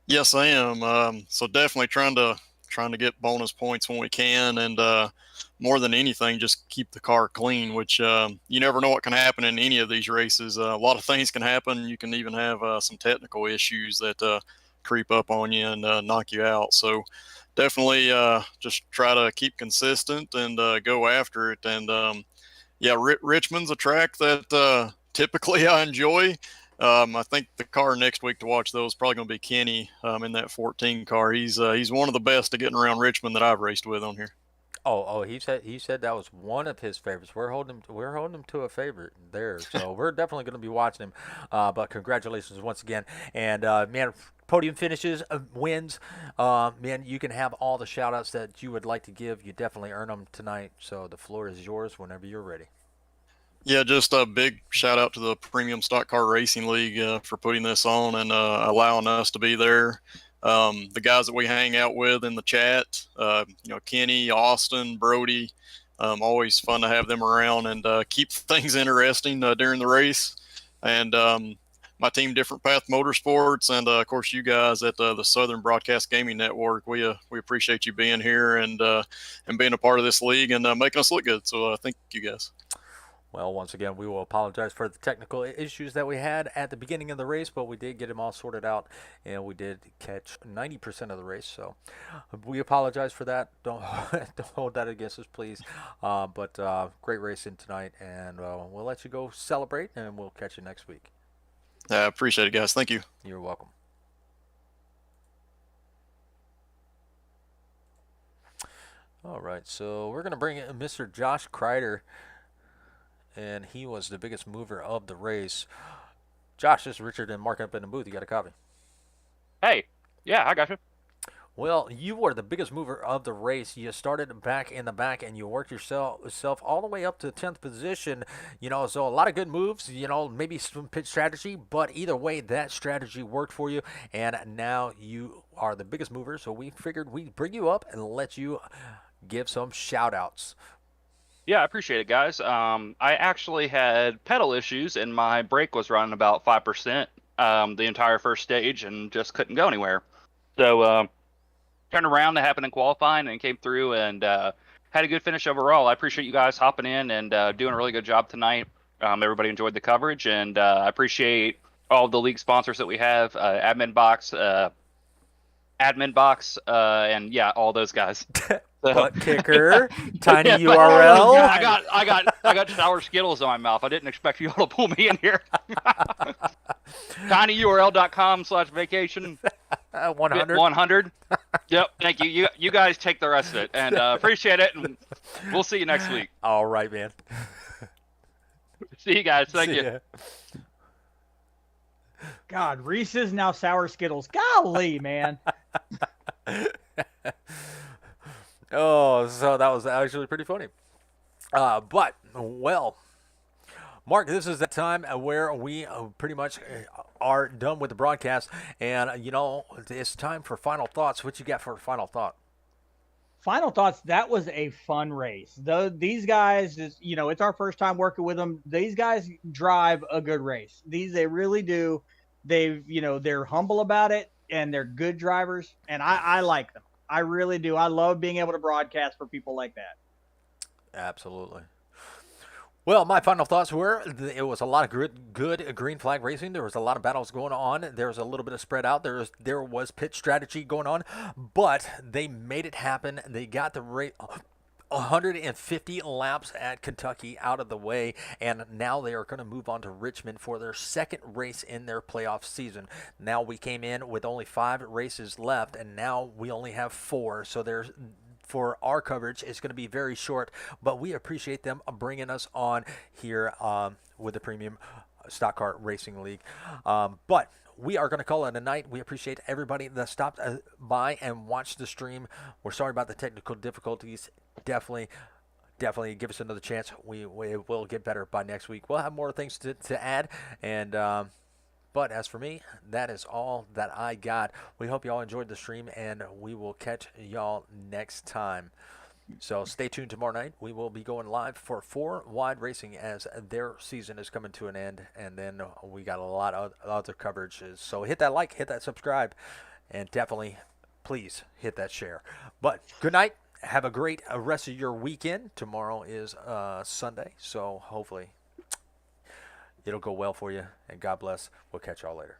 Yes, I am. So definitely trying to get bonus points when we can, and more than anything, just keep the car clean. Which you never know what can happen in any of these races. A lot of things can happen. You can even have some technical issues that creep up on you and knock you out. So definitely just try to keep consistent and go after it. And yeah, Richmond's a track that typically I enjoy. I think the car next week to watch though is probably going to be Kenny in that 14 car. He's one of the best at getting around Richmond that I've raced with on here. Oh, he said that was one of his favorites. We're holding him to a favorite there, so we're definitely going to be watching him. But congratulations once again, and man, podium finishes, wins, man, you can have all the shout outs that you would like to give. You definitely earn them tonight. So the floor is yours whenever you're ready. Yeah, just a big shout out to the Premium Stock Car Racing League for putting this on and allowing us to be there. The guys that we hang out with in the chat, you know, Kenny, Austin, Brody, always fun to have them around and keep things interesting during the race. And my team, Different Path Motorsports, and of course you guys at the Southern Broadcast Gaming Network. We appreciate you being here and being a part of this league and making us look good. So thank you guys. Well, once again, we will apologize for the technical issues that we had at the beginning of the race, but we did get them all sorted out, and we did catch 90% of the race. So we apologize for that. Don't hold that against us, please. But great racing tonight, and we'll let you go celebrate, and we'll catch you next week. I appreciate it, guys. Thank you. You're welcome. All right, so we're going to bring in Mr. Josh Kreider, and he was the biggest mover of the race. Josh, this is Richard and Mark up in the booth. You got a copy? Hey, yeah, I got you. Well, you were the biggest mover of the race. You started back in the back, and you worked yourself all the way up to 10th position. You know, so a lot of good moves, you know, maybe some pit strategy, but either way, that strategy worked for you, and now you are the biggest mover, so we figured we'd bring you up and let you give some shout-outs. Yeah, I appreciate it, guys. I actually had pedal issues, and my brake was running about 5% the entire first stage and just couldn't go anywhere. So turned around, that happened in qualifying, and came through and had a good finish overall. I appreciate you guys hopping in and doing a really good job tonight. Everybody enjoyed the coverage, and I appreciate all the league sponsors that we have, Admin Box, and yeah, all those guys. So, Butt kicker, tiny Yeah, URL. I got sour Skittles on my mouth. I didn't expect you all to pull me in here. tinyurl.com/vacation 100. 100. Yep. Thank you. You guys take the rest of it, and appreciate it. And we'll see you next week. All right, man. See you guys. Thank See you. ya. God, Reese's now sour Skittles. Golly, man. Oh, so that was actually pretty funny. But, well, Mark, this is the time where we pretty much are done with the broadcast. And, it's time for final thoughts. What you got for final thought? Final thoughts. That was a fun race. These guys, it's our first time working with them. These guys drive a good race. They really do. They're humble about it, and they're good drivers. And I like them. I really do. I love being able to broadcast for people like that. Absolutely. Well, my final thoughts were it was a lot of good green flag racing. There was a lot of battles going on. There was a little bit of spread out. There was pit strategy going on, but they made it happen. They got the race 150 laps at Kentucky out of the way, and now they are going to move on to Richmond for their second race in their playoff season. Now we came in with only 5 races left, and now we only have 4, so there's for our coverage is going to be very short, but we appreciate them bringing us on here with the Premium Stock Car Racing League. But we are going to call it a night. We appreciate everybody that stopped by and watched the stream. We're sorry about the technical difficulties. Definitely give us another chance. We will get better by next week. We'll have more things to add, and but as for me, that is all that I got. We hope y'all enjoyed the stream, and we will catch y'all next time. So stay tuned tomorrow night. We will be going live for 4 Wide Racing as their season is coming to an end, and then we got a lot of other coverages. So hit that like, hit that subscribe, and definitely, please hit that share. But good night. Have a great rest of your weekend. Tomorrow is Sunday, so hopefully it'll go well for you, and God bless. We'll catch y'all later.